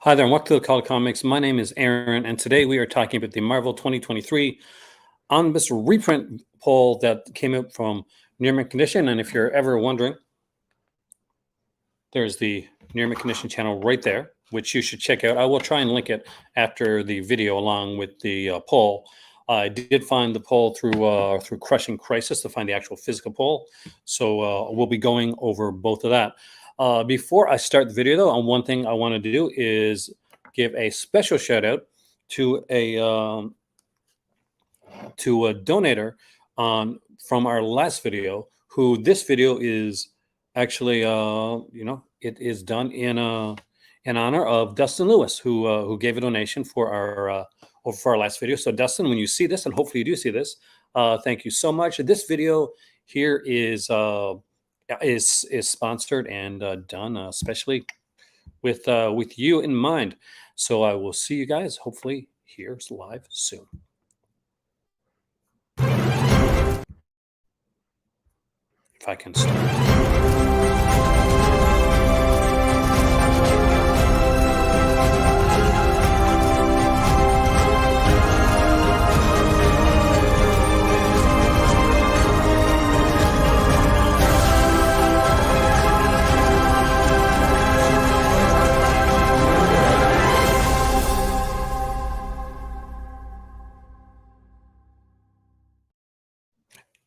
Hi there, and welcome to the Call of Comics. My name is Aaron, and today we are talking about the Marvel 2023 Omnibus reprint poll that came out from Near Mint Condition. And if you're ever wondering, there's the Near Mint Condition channel right there, which you should check out. I will try and link it after the video along with the poll. I did find the poll through Crushing Crisis to find the actual physical poll, so we'll be going over both of that. Before I start the video, though, one thing I want to do is give a special shout out to a donator from our last video. Who this video is actually, it is done in honor of Dustin Lewis, who gave a donation for our last video. So Dustin, when you see this, and hopefully you do see this, thank you so much. This video here is sponsored and done especially with you in mind. So I will see you guys hopefully here live soon. If I can start.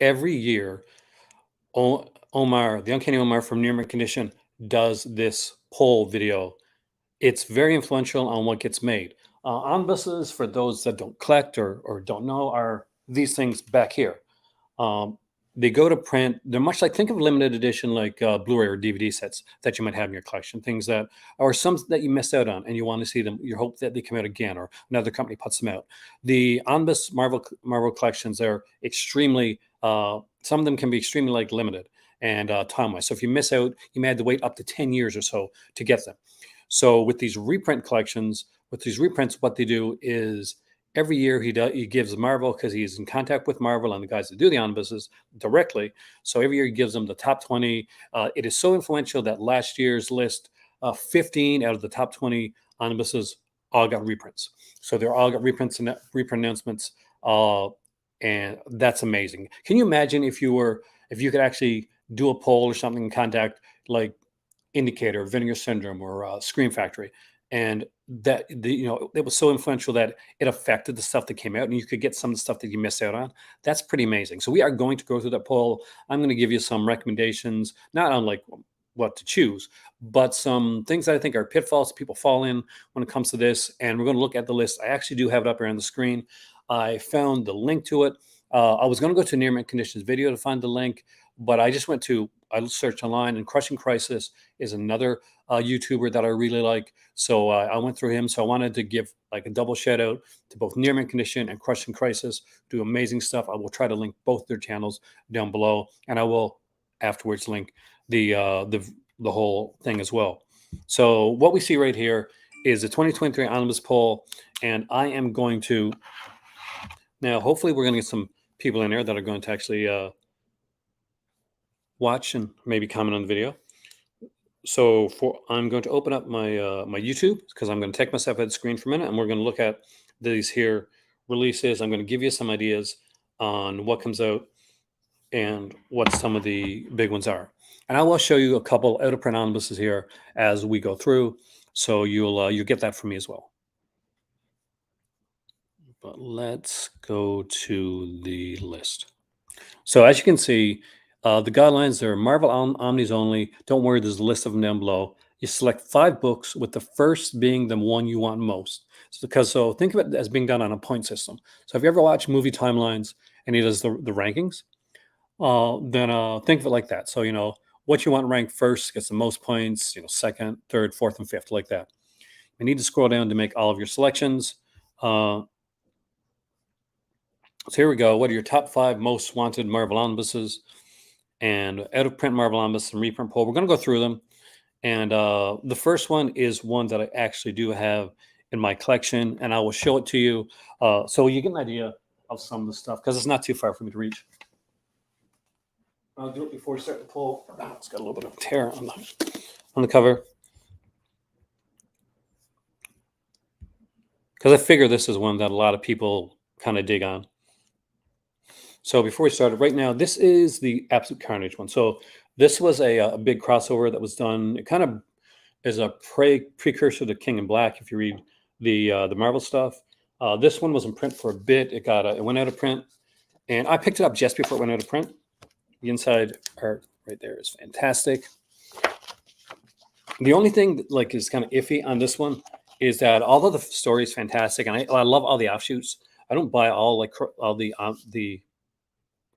Every year, Omar, the Uncanny Omar from Near Mint Condition, does this poll video. It's very influential on what gets made. Omnibuses, for those that don't collect or don't know, are these things back here. They go to print. They're much like, think of limited edition like Blu-ray or DVD sets that you might have in your collection. Things that are some that you missed out on and you want to see them. You hope that they come out again or another company puts them out. The Omnibus Marvel collections are extremely. Some of them can be extremely limited and time-wise. So if you miss out, you may have to wait up to 10 years or so to get them. So with these reprint collections, with these reprints, what they do is every year he gives Marvel, because he's in contact with Marvel and the guys that do the omnibuses directly. So every year he gives them the top 20. It is so influential that last year's list, 15 out of the top 20 omnibuses all got reprints. So they're all got reprints and reprint announcements. And that's amazing. Can you imagine if you could actually do a poll or something and contact like Indicator, Vinegar Syndrome, or Scream Factory, and that it was so influential that it affected the stuff that came out, and you could get some of the stuff that you missed out on. That's pretty amazing. So we are going to go through that poll. I'm going to give you some recommendations, not on like what to choose, but some things that I think are pitfalls people fall in when it comes to this. And we're going to look at the list. I actually do have it up here on the screen. I found the link to it. I was going to go to Near Mint Conditions video to find the link, but I searched online, and Crushing Crisis is another YouTuber that I really like. So I went through him. So I wanted to give like a double shout out to both Near Mint Condition and Crushing Crisis. Do amazing stuff. I will try to link both their channels down below, and I will afterwards link the whole thing as well. So what we see right here is the 2023 Omnibus poll, and I am going to now. Hopefully, we're going to get some people in there that are going to actually watch and maybe comment on the video. So I'm going to open up my my YouTube, because I'm going to take myself out of the screen for a minute, and we're going to look at these here releases. I'm going to give you some ideas on what comes out and what some of the big ones are. And I will show you a couple out of print omnibuses here as we go through, so you'll get that from me as well. But let's go to the list. So as you can see, the guidelines are Marvel Omnis only. Don't worry, there's a list of them down below. You select 5 books, with the first being the one you want most. So think of it as being done on a point system. So have you ever watched movie timelines and he does the rankings? Then think of it like that. So what you want ranked first gets the most points. Second, third, fourth, and fifth, like that. You need to scroll down to make all of your selections. So here we go. What are your top 5 most wanted Marvel omnibuses? And out of print Marvel omnibus and reprint poll. We're going to go through them. And the first one is one that I actually do have in my collection, and I will show it to you so you get an idea of some of the stuff, because it's not too far for me to reach. I'll do it before we start the poll. It's got a little bit of tear on the cover. because I figure this is one that a lot of people kind of dig on. So before we started, right now, this is the Absolute Carnage one. So this was a big crossover that was done. It kind of is a precursor to King in Black. If you read the Marvel stuff, this one was in print for a bit. It went out of print, and I picked it up just before it went out of print. The inside art right there is fantastic. The only thing that, like, is kind of iffy on this one is that although the story is fantastic, and I love all the offshoots, I don't buy all the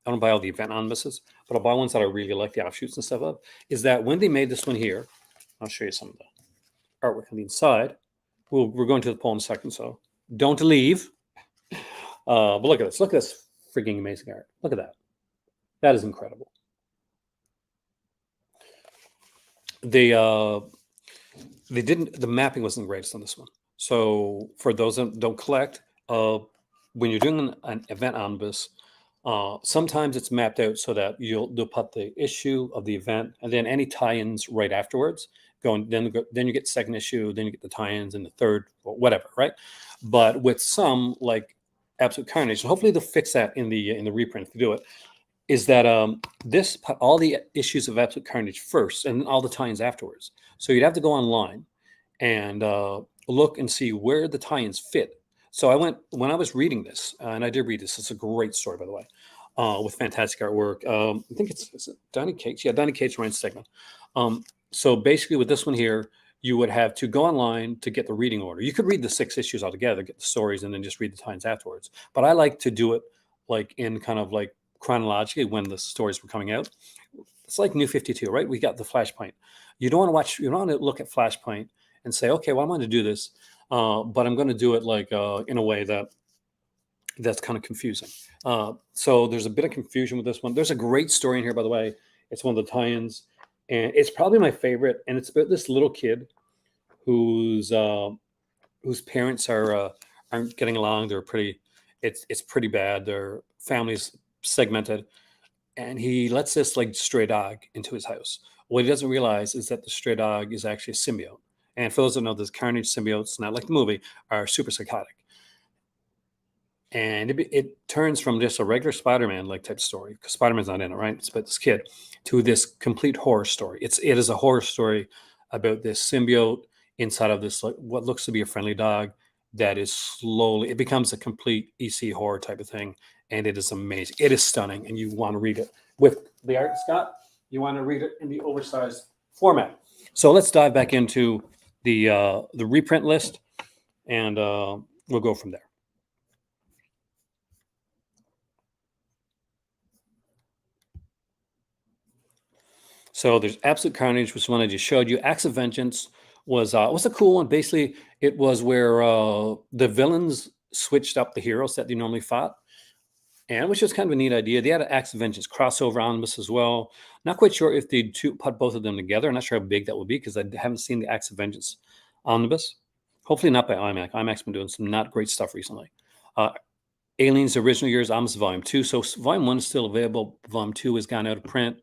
I don't buy all the event omnibuses, but I'll buy ones that I really like the offshoots and stuff of. Is that when they made this one here, I'll show you some of the artwork on the inside. We're going to the poll in a second, so don't leave. But look at this. Look at this freaking amazing art. Look at that. That is incredible. The mapping wasn't the greatest on this one. So for those that don't collect, when you're doing an event omnibus, sometimes it's mapped out so that they'll put the issue of the event and then any tie-ins right afterwards. Then you get the second issue, then you get the tie-ins and the third, or whatever, right? But with some like Absolute Carnage, and hopefully they'll fix that in the reprint if they do it, is that this put all the issues of Absolute Carnage first and all the tie-ins afterwards. So you'd have to go online and look and see where the tie-ins fit. So when I was reading this, and I did read this. It's a great story, by the way, with fantastic artwork. I think it's Donny Cates. Yeah, Donny Cates, Ryan Stegman. So basically, with this one here, you would have to go online to get the reading order. You could read the 6 issues altogether, get the stories, and then just read the tie-ins afterwards. But I like to do it like in kind of like chronologically when the stories were coming out. It's like New 52, right? We got the Flashpoint. You don't want to look at Flashpoint and say, okay, well, I'm going to do this, but I'm going to do it like in a way that's kind of confusing. So there's a bit of confusion with this one. There's a great story in here, by the way. It's one of the tie-ins, and it's probably my favorite. And it's about this little kid whose parents aren't getting along. They're pretty. It's pretty bad. Their family's segmented, and he lets this like stray dog into his house. What he doesn't realize is that the stray dog is actually a symbiote. And for those that know, this Carnage symbiotes, not like the movie, are super psychotic. And it turns from just a regular Spider-Man like type story, because Spider-Man's not in it, right? It's about this kid, to this complete horror story. It is a horror story about this symbiote inside of this like what looks to be a friendly dog that is slowly it becomes a complete EC horror type of thing, and it is amazing. It is stunning, and you want to read it with the art, Scott. You want to read it in the oversized format. So let's dive back into the reprint list, and we'll go from there. So there's Absolute Carnage, which is one I just showed you. Acts of Vengeance was a cool one. Basically, it was where the villains switched up the heroes that they normally fought, and which was kind of a neat idea. They had an Acts of Vengeance crossover omnibus as well. Not quite sure if they'd put both of them together. I'm not sure how big that would be because I haven't seen the Acts of Vengeance omnibus. Hopefully not by IMAC. IMAC's been doing some not great stuff recently. Aliens, Original Years, Omnibus Volume 2. So Volume 1 is still available. Volume 2 has gone out of print.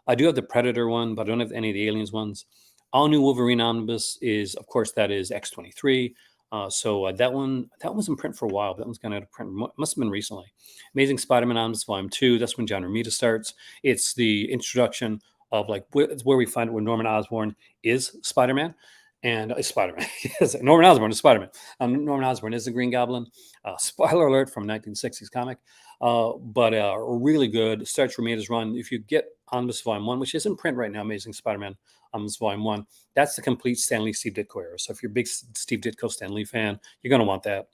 I do have the Predator one, but I don't have any of the Aliens ones. All New Wolverine Omnibus is, of course, that is X-23. So that one was in print for a while, but that one's gone out of print. Must have been recently. Amazing Spider-Man Omnibus Volume 2. That's when John Romita starts. It's the introduction of like where we find it where Norman Osborn is Spider-Man. And Spider-Man. Yes, Norman Osborn is Spider-Man. Norman Osborn is the Green Goblin. Spoiler alert from 1960s comic. But really good. Starts Romita's run. If you get Omnibus Volume 1, which is in print right now, Amazing Spider-Man Omnibus Volume 1, that's the complete Stan Lee, Steve Ditko era. So if you're a big Steve Ditko, Stan Lee fan, you're going to want that.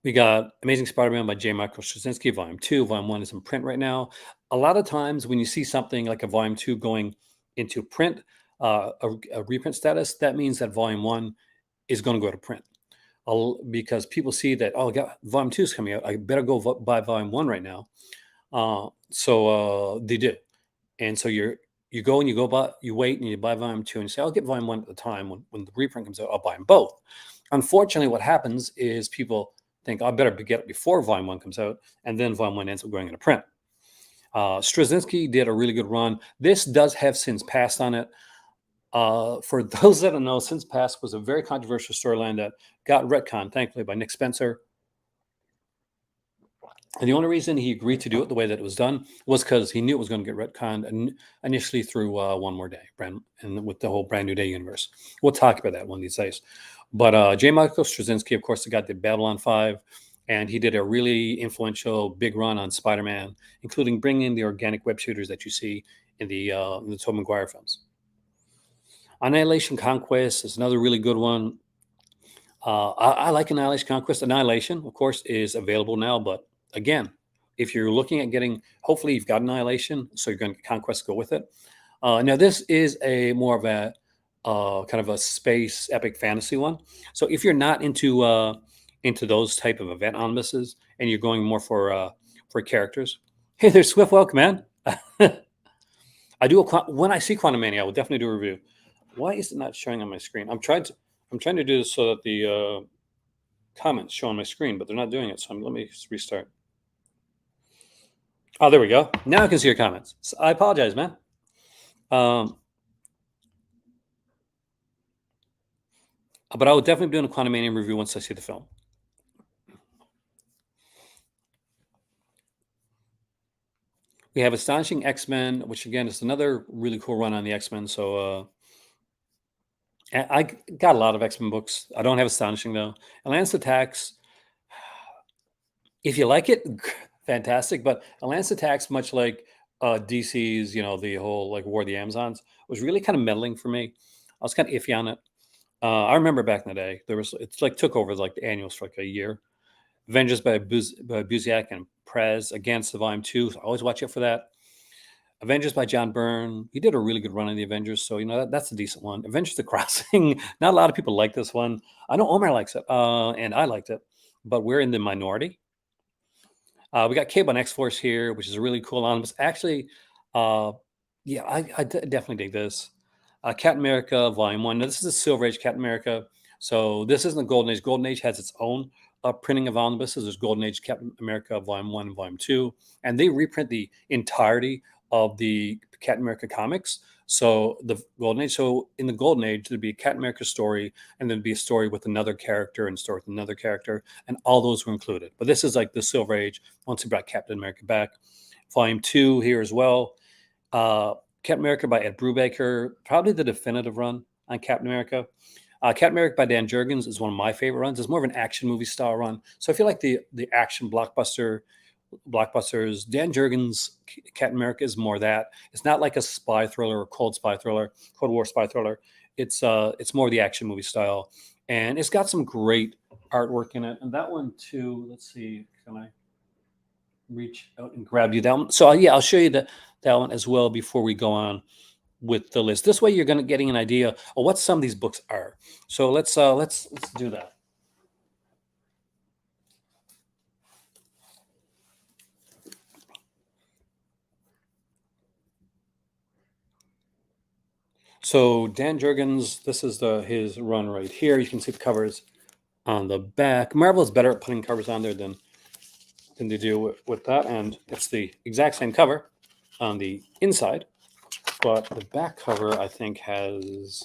We got Amazing Spider-Man by J. Michael Straczynski, Volume 2. Volume 1 is in print right now. A lot of times when you see something like a Volume 2 going into print, a reprint status, that means that Volume 1 is going to go to print. Because people see that, Volume 2 is coming out. I better go buy Volume 1 right now. So they do. And so you wait and you buy Volume 2 and you say, I'll get Volume 1 at the time. When the reprint comes out, I'll buy them both. Unfortunately, what happens is people think, I better get it before Volume 1 comes out, and then Volume 1 ends up going into print. Straczynski did a really good run. This does have since passed on it. For those that don't know, Sin's Past was a very controversial storyline that got retconned, thankfully, by Nick Spencer. And the only reason he agreed to do it the way that it was done was because he knew it was going to get retconned initially through One More Day, and with the whole Brand New Day universe. We'll talk about that one of these days. But J. Michael Straczynski, of course, got the Babylon 5, and he did a really influential big run on Spider-Man, including bringing in the organic web shooters that you see in the Tobey Maguire films. Annihilation Conquest is another really good one. I like Annihilation Conquest. Annihilation, of course, is available now, but again, if you're looking at getting, hopefully you've got Annihilation, so you're going to get Conquest to go with it. Now, this is a more of a kind of a space epic fantasy one. So if you're not into those type of event omnibuses and you're going more for characters, hey, there's Swift. Welcome, man. I do when I see Quantum Mania, I will definitely do a review. Why is it not showing on my screen? I'm trying to do this so that the comments show on my screen, but they're not doing it. So let me restart. Oh, there we go. Now I can see your comments. So I apologize, man. But I will definitely be doing a Quantum Mania review once I see the film. We have Astonishing X-Men, which again is another really cool run on the X-Men. So I got a lot of X-Men books. I don't have Astonishing though. Atlantis Attacks, if you like it, fantastic. But Atlantis Attacks, much like DC's, the whole like War of the Amazons, was really kind of meddling for me. I was kind of iffy on it. I remember back in the day, it's like took over like the annuals for like a year. Avengers by Busiek and Prez against the Volume 2. So I always watch it for that. Avengers by John Byrne. He did a really good run on the Avengers, so that's a decent one. Avengers: The Crossing. Not a lot of people like this one. I know Omar likes it, and I liked it, but we're in the minority. We got Cable and X-Force here, which is a really cool omnibus. Actually, yeah, I definitely dig this. Captain America Volume 1. Now, this is a Silver Age Captain America, so this isn't the Golden Age. Golden Age has its own printing of omnibuses. There's Golden Age Captain America Volume 1 and Volume 2, and they reprint the entirety of the Captain America comics. So the Golden Age. So in the Golden Age, there'd be a Captain America story, and there'd be a story with another character, and a story with another character, and all those were included. But this is like the Silver Age once he brought Captain America back. Volume 2 here as well. Captain America by Ed Brubaker, probably the definitive run on Captain America. Captain America by Dan Jurgens is one of my favorite runs. It's more of an action movie style run. So I feel like the action blockbusters, Dan Jurgens' Captain America is more that. It's not like a spy thriller or Cold War spy thriller. It's more the action movie style, and it's got some great artwork in it. And that one too. Let's see, can I reach out and grab you that one? So yeah, I'll show you that one as well before we go on with the list. This way you're getting an idea of what some of these books are. So let's do that. So Dan Jurgens, this is his run right here. You can see the covers on the back. Marvel is better at putting covers on there than they do with that, and it's the exact same cover on the inside, but the back cover I think has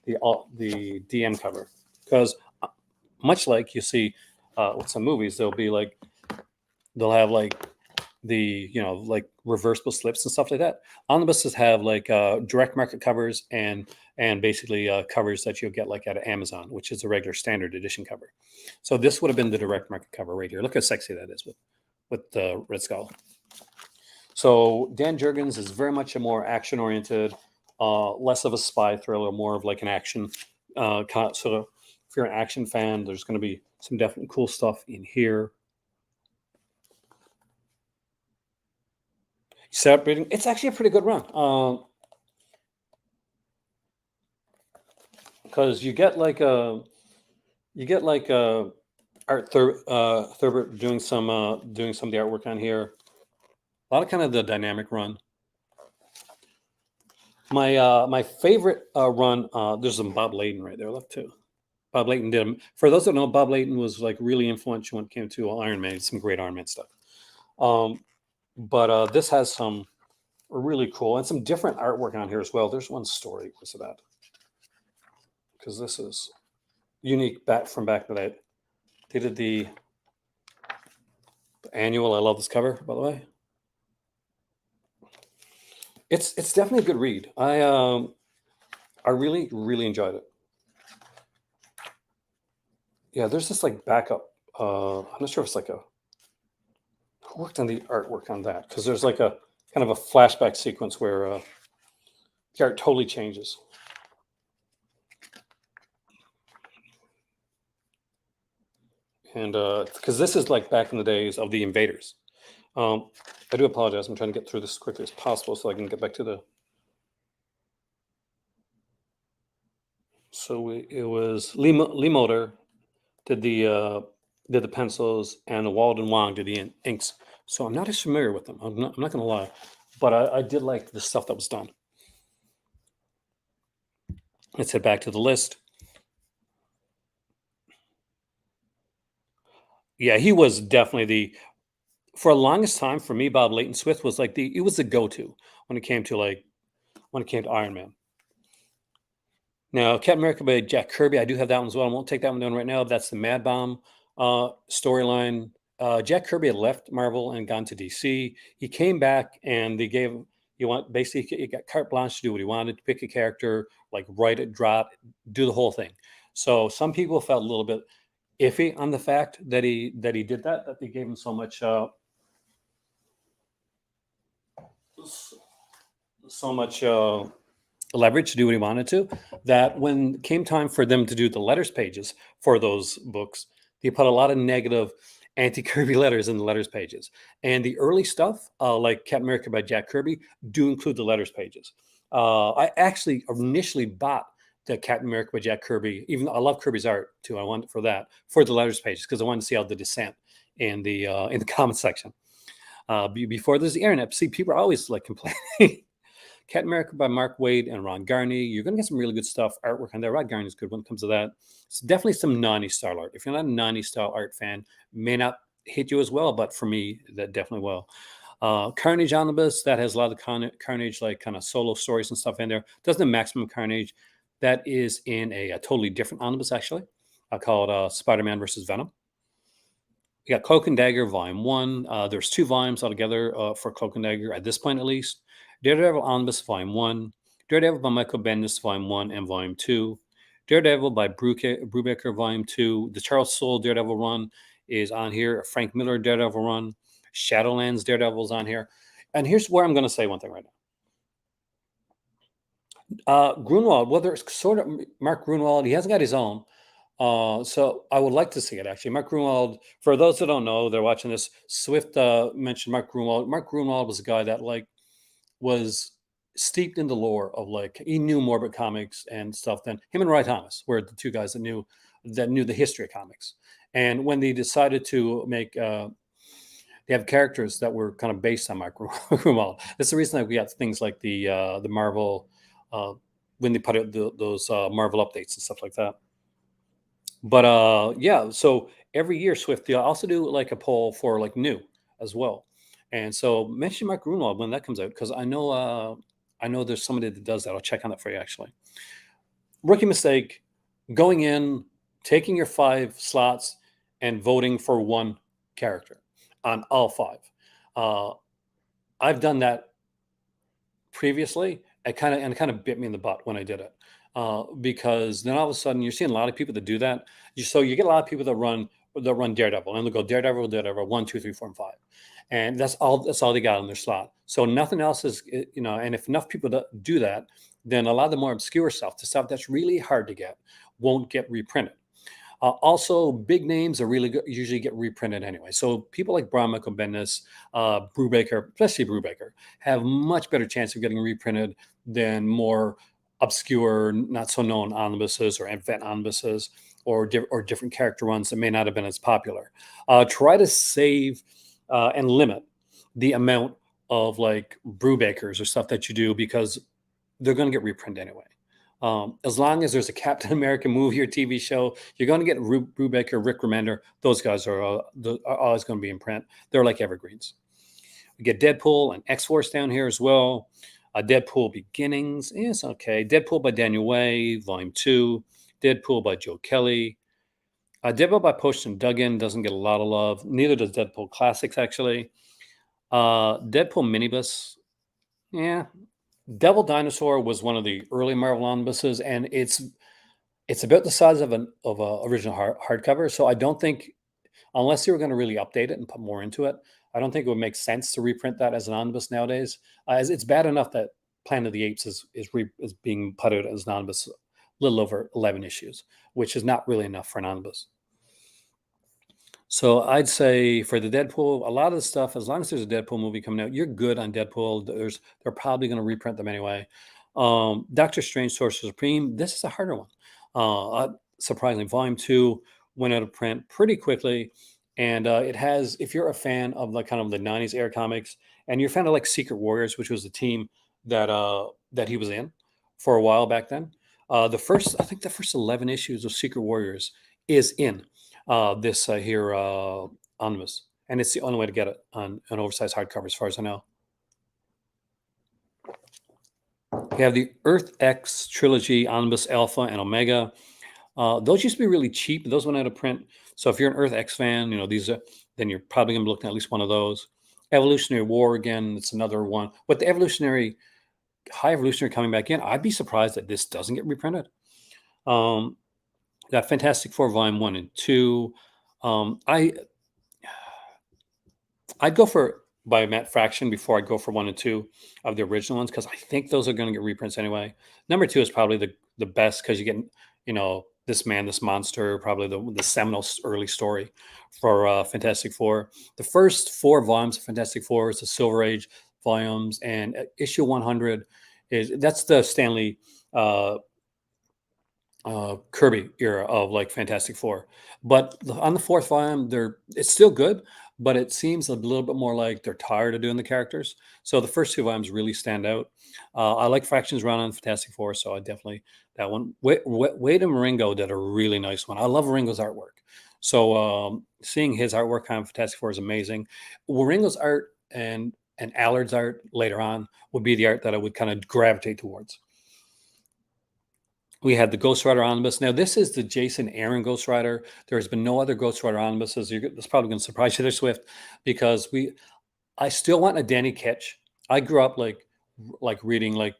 the DM cover, because much like you see with some movies, they'll have like the like reversible slips and stuff like that. Omnibuses have like direct market covers and basically covers that you'll get like at Amazon, which is a regular standard edition cover. So this would have been the direct market cover right here. Look how sexy that is with the Red Skull. So Dan Jurgens is very much a more action-oriented, less of a spy thriller, more of like an action. So if you're an action fan, there's going to be some definitely cool stuff in here. Celebrating, it's actually a pretty good run, because you get like Art Thurber doing some of the artwork on here. A lot of kind of the dynamic run. My favorite run, there's some Bob Layton right there left too. Bob Layton did them. For those that know, Bob Layton was like really influential when it came to Iron Man. Some great Iron Man stuff. But this has some really cool and some different artwork on here as well. There's one story. What's that? because this is unique back from back in the day. They did the annual. I love this cover, by the way. It's definitely a good read. I really enjoyed it. Yeah, there's this like backup. I'm not sure if it's like a who worked on the artwork on that, because there's like a kind of a flashback sequence where the art totally changes. And because this is like back in the days of the Invaders. I do apologize. I'm trying to get through this as quickly as possible so I can get back to the. So it was Lee Motor did the pencils, and Walden Wong did the inks. So I'm not as familiar with them. I'm not going to lie, but I did like the stuff that was done. Let's head back to the list. Yeah, he was definitely for the longest time for me. Bob Leighton Swift was like it was the go-to when it came to Iron Man. Now, Captain America by Jack Kirby, I do have that one as well. I won't take that one down right now. But that's the Mad Bomb storyline. Jack Kirby had left Marvel and gone to DC. He came back, and they gave basically he got carte blanche to do what he wanted, to pick a character, like write it, drop, do the whole thing. So some people felt a little bit iffy on the fact that he did that they gave him so much leverage to do what he wanted to, that when it came time for them to do the letters pages for those books, they put a lot of negative anti-Kirby letters in the letters pages. And the early stuff, like Captain America by Jack Kirby, do include the letters pages. I actually initially bought the Captain America by Jack Kirby, even though I love Kirby's art too. I wanted for the letters pages, because I wanted to see how the dissent in the comment section. Before there's the internet, see, people are always like complaining. Captain America by Mark Waid and Ron Garney. You're going to get some really good stuff, artwork on there. Ron Garney's good when it comes to that. So definitely some 90s style art. If you're not a 90s style art fan, may not hit you as well, but for me, that definitely will. Carnage Omnibus, that has a lot of Carnage, like kind of solo stories and stuff in there. Doesn't have Maximum Carnage. That is in a totally different omnibus, actually, called Spider-Man versus Venom. We got Cloak and Dagger, Volume 1. There's 2 volumes altogether for Cloak and Dagger, at this point at least. Daredevil Omnibus, Volume 1. Daredevil by Michael Bendis, Volume 1 and Volume 2. Daredevil by Brubaker, Volume 2. The Charles Soule Daredevil run is on here. Frank Miller Daredevil run. Shadowlands Daredevil's on here. And here's where I'm going to say one thing right now. Grunwald, whether it's sort of Mark Grunwald, he hasn't got his own. So I would like to see it, actually. Mark Grunwald, for those that don't know, they're watching this. Swift mentioned Mark Grunwald. Mark Grunwald was a guy that was steeped in the lore of he knew more about comics and stuff than him, and Roy Thomas were the two guys that knew the history of comics. And when they decided to make they have characters that were kind of based on Mark Grunwald. That's the reason that we got things like the Marvel when they put out those Marvel updates and stuff like that. But yeah, so every year Swift, they also do like a poll for new as well. And so mention Mark Grunwald when that comes out, because I know there's somebody that does that. I'll check on that for you, actually. Rookie mistake: going in, taking your 5 slots, and voting for one character on all 5. I've done that previously. It kind of bit me in the butt when I did it, because then all of a sudden you're seeing a lot of people that do that. So you get a lot of people that run Daredevil, and they'll go Daredevil 1, 2, 3, 4, and 5, and that's all they got on their slot. So nothing else is, and if enough people do that, then a lot of the more obscure stuff, the stuff that's really hard to get, won't get reprinted. Also, big names are really good, usually get reprinted anyway. So people like Brian Michael Bendis, Brubaker, especially Brubaker, have much better chance of getting reprinted than more obscure, not so known omnibuses or event omnibuses or different character runs that may not have been as popular. Try to save and limit the amount of Brubakers or stuff that you do, because they're going to get reprinted anyway. As long as there's a Captain America movie or TV show, you're going to get Brubaker, Rick Remender. Those guys are always going to be in print. They're like evergreens. We get Deadpool and X-Force down here as well. Deadpool Beginnings. Yes, okay. Deadpool by Daniel Way, Volume 2. Deadpool by Joe Kelly. Deadpool by Post and Duggan doesn't get a lot of love. Neither does Deadpool Classics, actually. Deadpool Minibus, yeah. Devil Dinosaur was one of the early Marvel omnibuses, and it's about the size of a original hardcover. So I don't think, unless they were going to really update it and put more into it, I don't think it would make sense to reprint that as an omnibus nowadays. As it's bad enough that Planet of the Apes is being put out as an omnibus, a little over 11 issues, which is not really enough for an omnibus. So I'd say for the Deadpool, a lot of the stuff, as long as there's a Deadpool movie coming out, you're good on Deadpool. They're probably going to reprint them anyway. Doctor Strange, Sorcerer Supreme. This is a harder one. Surprisingly, Volume 2 went out of print pretty quickly, and it has. If you're a fan of the kind of the '90s era comics, and you're a fan of like Secret Warriors, which was the team that he was in for a while back then. I think the first 11 issues of Secret Warriors is in this here omnibus, and it's the only way to get it on an oversized hardcover, as far as I know. We have the Earth X trilogy omnibus Alpha and Omega. Those used to be really cheap. Those went out of print. So if you're an Earth X fan, then you're probably going to be looking at least one of those. Evolutionary War, again, it's another one. But the High Evolutionary coming back in, I'd be surprised that this doesn't get reprinted. Got Fantastic Four Volume 1 and 2. I'd go for by Matt Fraction before I'd go for 1 and 2 of the original ones, because I think those are going to get reprints anyway. Number 2 is probably the best, because you get, This Man, This Monster, probably the seminal early story for Fantastic Four. The first 4 volumes of Fantastic Four is the Silver Age volumes, and issue 100 that's the Stanley Kirby era of like Fantastic Four. But on the 4th volume, it's still good, but it seems a little bit more like they're tired of doing the characters. So the first 2 volumes really stand out. I like Fraction's run on Fantastic Four, so I definitely that one. Wade and Marengo did a really nice one. I love Marengo's artwork. So seeing his artwork on Fantastic Four is amazing. Marengo's art and Allard's art later on would be the art that I would kind of gravitate towards. We had the Ghost Rider omnibus. Now, this is the Jason Aaron Ghost Rider. There has been no other Ghost Rider omnibuses. That's probably going to surprise you there, Swift, because I still want a Danny Ketch. I grew up like reading like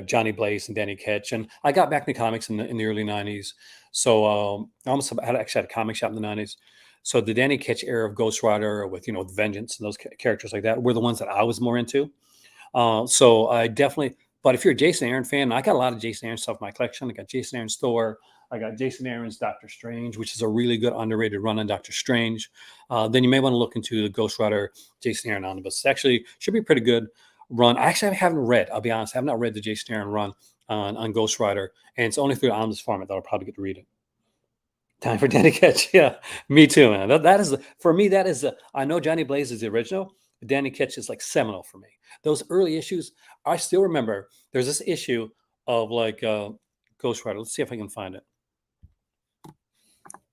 Johnny Blaze and Danny Ketch, and I got back into comics in the early '90s. So I actually had a comic shop in the '90s. So the Danny Ketch era of Ghost Rider with Vengeance and those characters like that were the ones that I was more into. So I definitely. But if you're a Jason Aaron fan, I got a lot of Jason Aaron stuff in my collection. I got Jason Aaron's Thor. I got Jason Aaron's Doctor Strange, which is a really good underrated run on Doctor Strange. Then you may want to look into the Ghost Rider Jason Aaron omnibus. Actually, should be a pretty good run. I haven't read. I'll be honest, I have not read the Jason Aaron run on Ghost Rider, and it's only through the omnibus format that I'll probably get to read it. Time for Danny Ketch. Yeah, me too, man. That is for me. That is I know Johnny Blaze is the original. Danny Ketch is like seminal for me. Those early issues, I still remember. There's this issue of like Ghost Rider. Let's see if I can find it,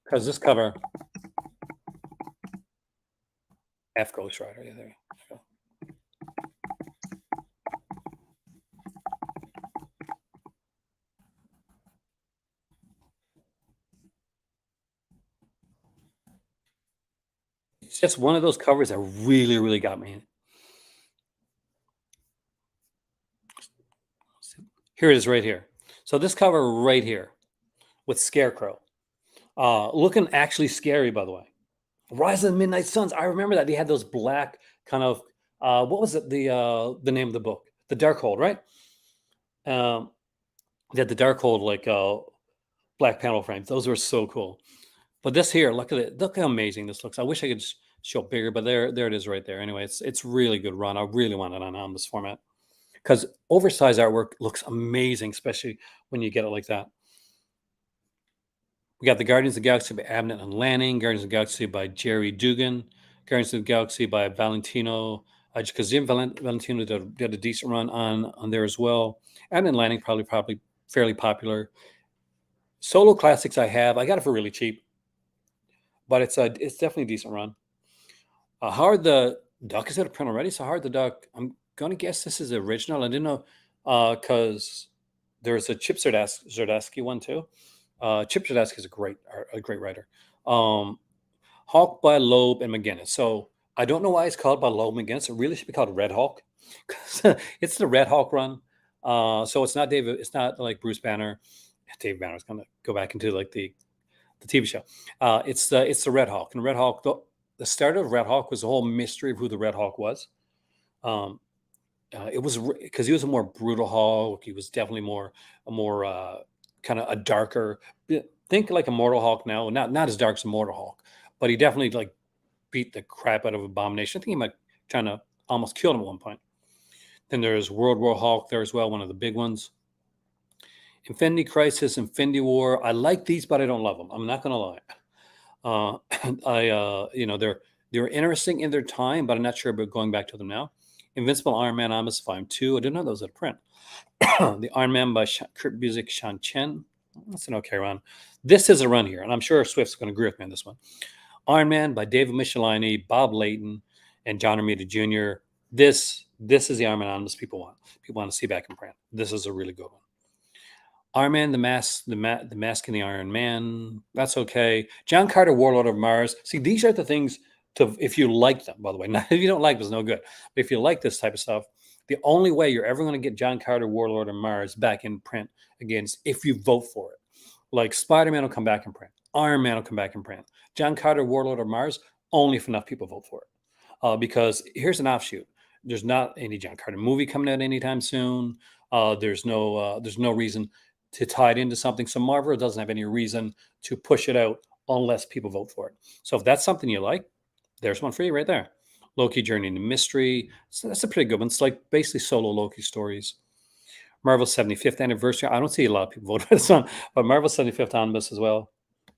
because this cover, F Ghost Rider. Yeah, there you go. It's just one of those covers that really, really got me. Here it is right here. So this cover right here with Scarecrow. Looking actually scary, by the way. Rise of the Midnight Suns. I remember that. They had those black kind of, what was it? The name of the book? The Darkhold, right? They had the Darkhold, like black panel frames. Those were so cool. But this here, look at it. Look how amazing this looks. I wish I could show bigger, but there it is right there. Anyway, it's really good run. I really want it on this format, because oversized artwork looks amazing, especially when you get it like that. We got the Guardians of the Galaxy by Abnett and Lanning, Guardians of the Galaxy by Jerry Dugan, Guardians of the Galaxy by Valentino. Kazim Valentino did a decent run on there as well. Abnett and Lanning probably fairly popular. Solo Classics I got it for really cheap, but it's definitely a decent run. Howard the Duck is out of print already, so Howard the Duck, I'm gonna guess this is original. I didn't know, because there's a Chip Zdarsky one too. Chip Zdarsky is a great writer. Um, Hawk by Loeb and McGinnis. So I don't know why it's called by Loeb and McGinnis. It really should be called Red Hawk, 'cause it's the Red Hawk run. So it's not David. It's not like Bruce Banner. Dave Banner's going to go back into like the TV show. It's the Red Hawk, and Red Hawk. The start of Red Hawk was the whole mystery of who the Red Hawk was. Um, it was because he was a more brutal Hawk. He was definitely a more kind of a darker. Think like Immortal Hawk now, not as dark as Immortal Hawk, but he definitely like beat the crap out of Abomination. I think he might trying to almost kill him at one point. Then there's World War Hawk there as well, one of the big ones. Infinity Crisis, Infinity War. I like these, but I don't love them. I'm not gonna lie. They're interesting in their time, but I'm not sure about going back to them now. Invincible Iron Man Omnibus Volume 2. I didn't know that was a print. The Iron Man by Kurt Busiek, Sean Chen. That's an okay run. This is a run here, and I'm sure Swift's going to agree with me on this one. Iron Man by David Michelini, Bob Layton, and John Romita Jr. This is the Iron Man Omnibus people want. People want to see back in print. This is a really good one. Iron Man, the mask and the Iron Man. That's okay. John Carter, Warlord of Mars. See, these are the things to, if you like them, by the way. Not if you don't like them, it's no good. But if you like this type of stuff, the only way you're ever going to get John Carter, Warlord of Mars back in print again is if you vote for it. Like Spider-Man will come back in print. Iron Man will come back in print. John Carter, Warlord of Mars, only if enough people vote for it. Because here's an offshoot. There's not any John Carter movie coming out anytime soon. There's no reason to tie it into something. So Marvel doesn't have any reason to push it out unless people vote for it. So if that's something you like, there's one for you right there. Loki Journey into Mystery. So that's a pretty good one. It's like basically solo Loki stories. Marvel's 75th anniversary. I don't see a lot of people vote for this one, but Marvel's 75th Omnibus as well.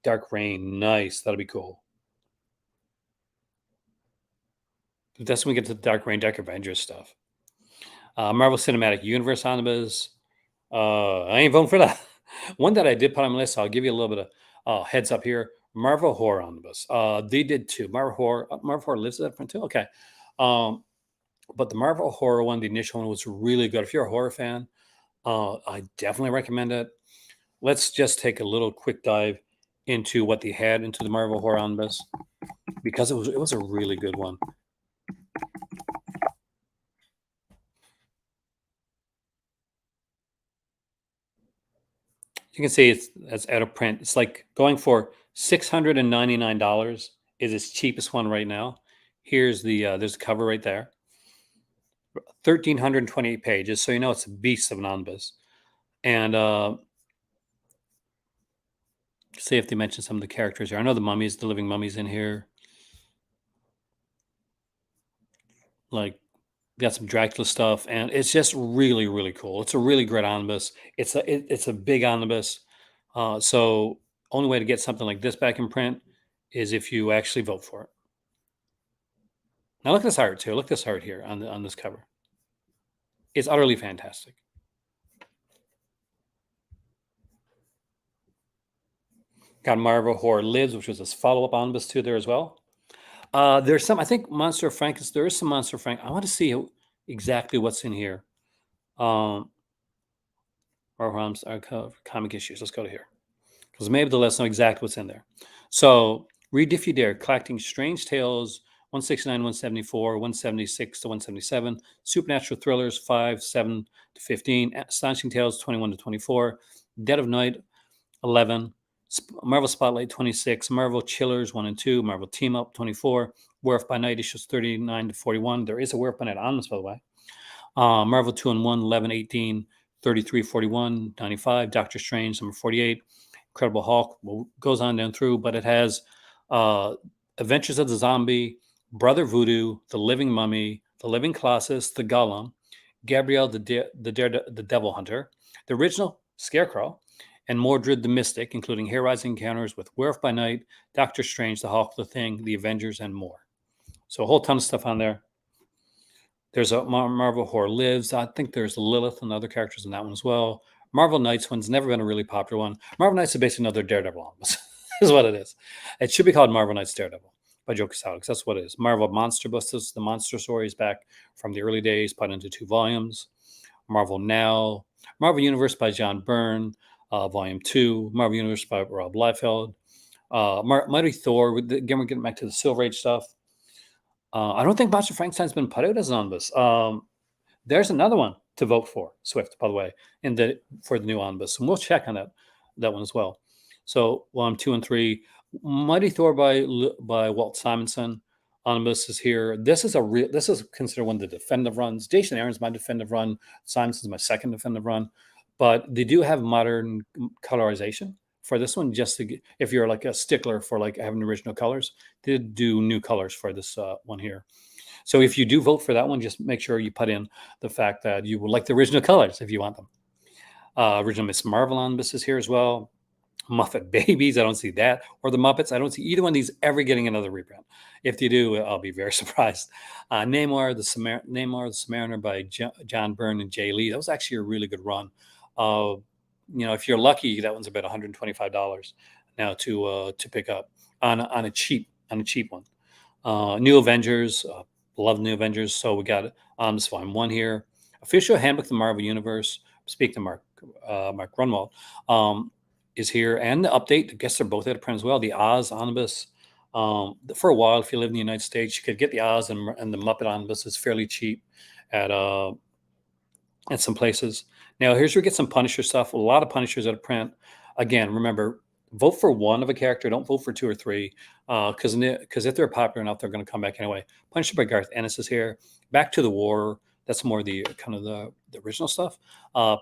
Dark Reign. Nice. That'll be cool. That's when we get to the Dark Reign, Dark Avengers stuff. Marvel Cinematic Universe Omnibus. I ain't voting for that. One that I did put on my list, so I'll give you a little bit of heads up here. Marvel Horror Omnibus. They did too. Marvel Horror lives at that print too. Okay. But the Marvel Horror one, the initial one, was really good. If you're a horror fan, I definitely recommend it. Let's just take a little quick dive into what they had into the Marvel Horror Omnibus, because it was a really good one. You can see it's out of print. It's like going for $699 is its cheapest one right now. Here's there's a cover right there. 1,328 pages, so you know it's a beast of an omnibus. And see if they mention some of the characters here. I know the living mummies in here. Like, got some Dracula stuff, and it's just really, really cool. It's a really great omnibus. It's a big omnibus. So only way to get something like this back in print is if you actually vote for it. Now look at this art too. Look at this art here on this cover. It's utterly fantastic. Got Marvel Horror Lives, which was this follow-up omnibus to there as well. There's some, I think Monster of Frankenstein. There is some Monster of Frankenstein. I want to see exactly what's in here. Or comic issues. Let's go to here, because maybe they'll let us know exactly what's in there. So read if you dare. Collecting Strange Tales 169, 174, 176 to 177. Supernatural Thrillers 5, 7 to 15. Astonishing Tales 21 to 24. Dead of Night 11. Marvel Spotlight 26. Marvel Chillers 1 and 2. Marvel Team Up 24. Werewolf by Night issues 39 to 41. There is a Werewolf by Night on this, by the way. Marvel 2 and 1, 11, 18, 33, 41, 95. Doctor Strange, number 48. Incredible Hulk goes on down through, but it has Adventures of the Zombie, Brother Voodoo, The Living Mummy, The Living Colossus, The Golem, Gabrielle the Devil Hunter, the original Scarecrow, and Mordred the Mystic, including Hair-Rising Encounters with Werewolf by Night, Doctor Strange, The Hulk, The Thing, The Avengers, and more. So a whole ton of stuff on there. There's a Marvel Horror Lives. I think there's Lilith and other characters in that one as well. Marvel Knights one's never been a really popular one. Marvel Knights is basically another Daredevil omnibus, is what it is. It should be called Marvel Knights Daredevil by Joe Quesada, because that's what it is. Marvel Monster Busters, the monster stories back from the early days, put into 2 volumes. Marvel Now, Marvel Universe by John Byrne, Volume 2, Marvel Universe by Rob Liefeld. Mighty Thor, again, we're getting back to the Silver Age stuff. I don't think Monster Frankenstein's been put out as an omnibus. There's another one to vote for, Swift, by the way, for the new omnibus, and we'll check on that one as well. So 1, 2, and 3, Mighty Thor by Walt Simonson. Omnibus is here. This is considered one of the definitive runs. Jason Aaron's my definitive run. Simonson's my second definitive run, but they do have modern colorization for this one. Just if you're like a stickler for like having original colors, they do new colors for this one here. So if you do vote for that one, just make sure you put in the fact that you would like the original colors if you want them. Original Miss Marvel omnibus is here as well. Muppet Babies, I don't see that. Or the Muppets, I don't see either one of these ever getting another reprint. If they do, I'll be very surprised. Namor the Submariner by John Byrne and Jay Lee. That was actually a really good run. If you're lucky, that one's about $125 now to pick up on a cheap one. New Avengers, love New Avengers. So we got on this volume 1 here. Official Handbook of the Marvel Universe. Speaking of Mark Grunwald, is here, and the update. I guess they're both out of print as well. The Oz omnibus. For a while, if you live in the United States, you could get the Oz and the Muppet omnibus. It's fairly cheap at some places. Now, here's where we get some Punisher stuff. A lot of Punishers out of print. Again, remember, vote for one of a character. Don't vote for 2 or 3, because if they're popular enough, they're going to come back anyway. Punisher by Garth Ennis is here. Back to the War. That's more the kind of the original stuff.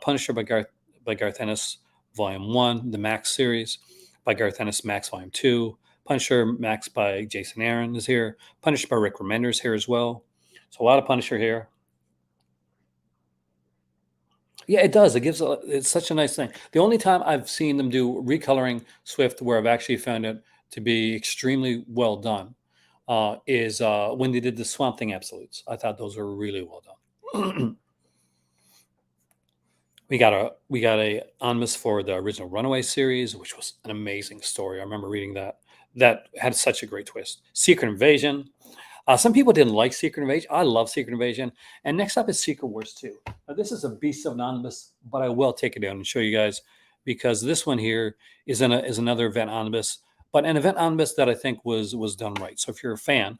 Punisher by Garth Ennis. Volume 1, the Max series by Garth Ennis, Max Volume 2. Punisher Max by Jason Aaron is here. Punisher by Rick Remender is here as well. So a lot of Punisher here. Yeah, it does. It's such a nice thing. The only time I've seen them do recoloring Swift where I've actually found it to be extremely well done is when they did the Swamp Thing Absolutes. I thought those were really well done. We got a omnibus for the original Runaway series, which was an amazing story. I remember reading that. That had such a great twist. Secret Invasion. Some people didn't like Secret Invasion. I love Secret Invasion. And next up is Secret Wars 2. Now, this is a beast of an omnibus, but I will take it down and show you guys, because this one here is another event omnibus, but an event omnibus that I think was done right. So if you're a fan,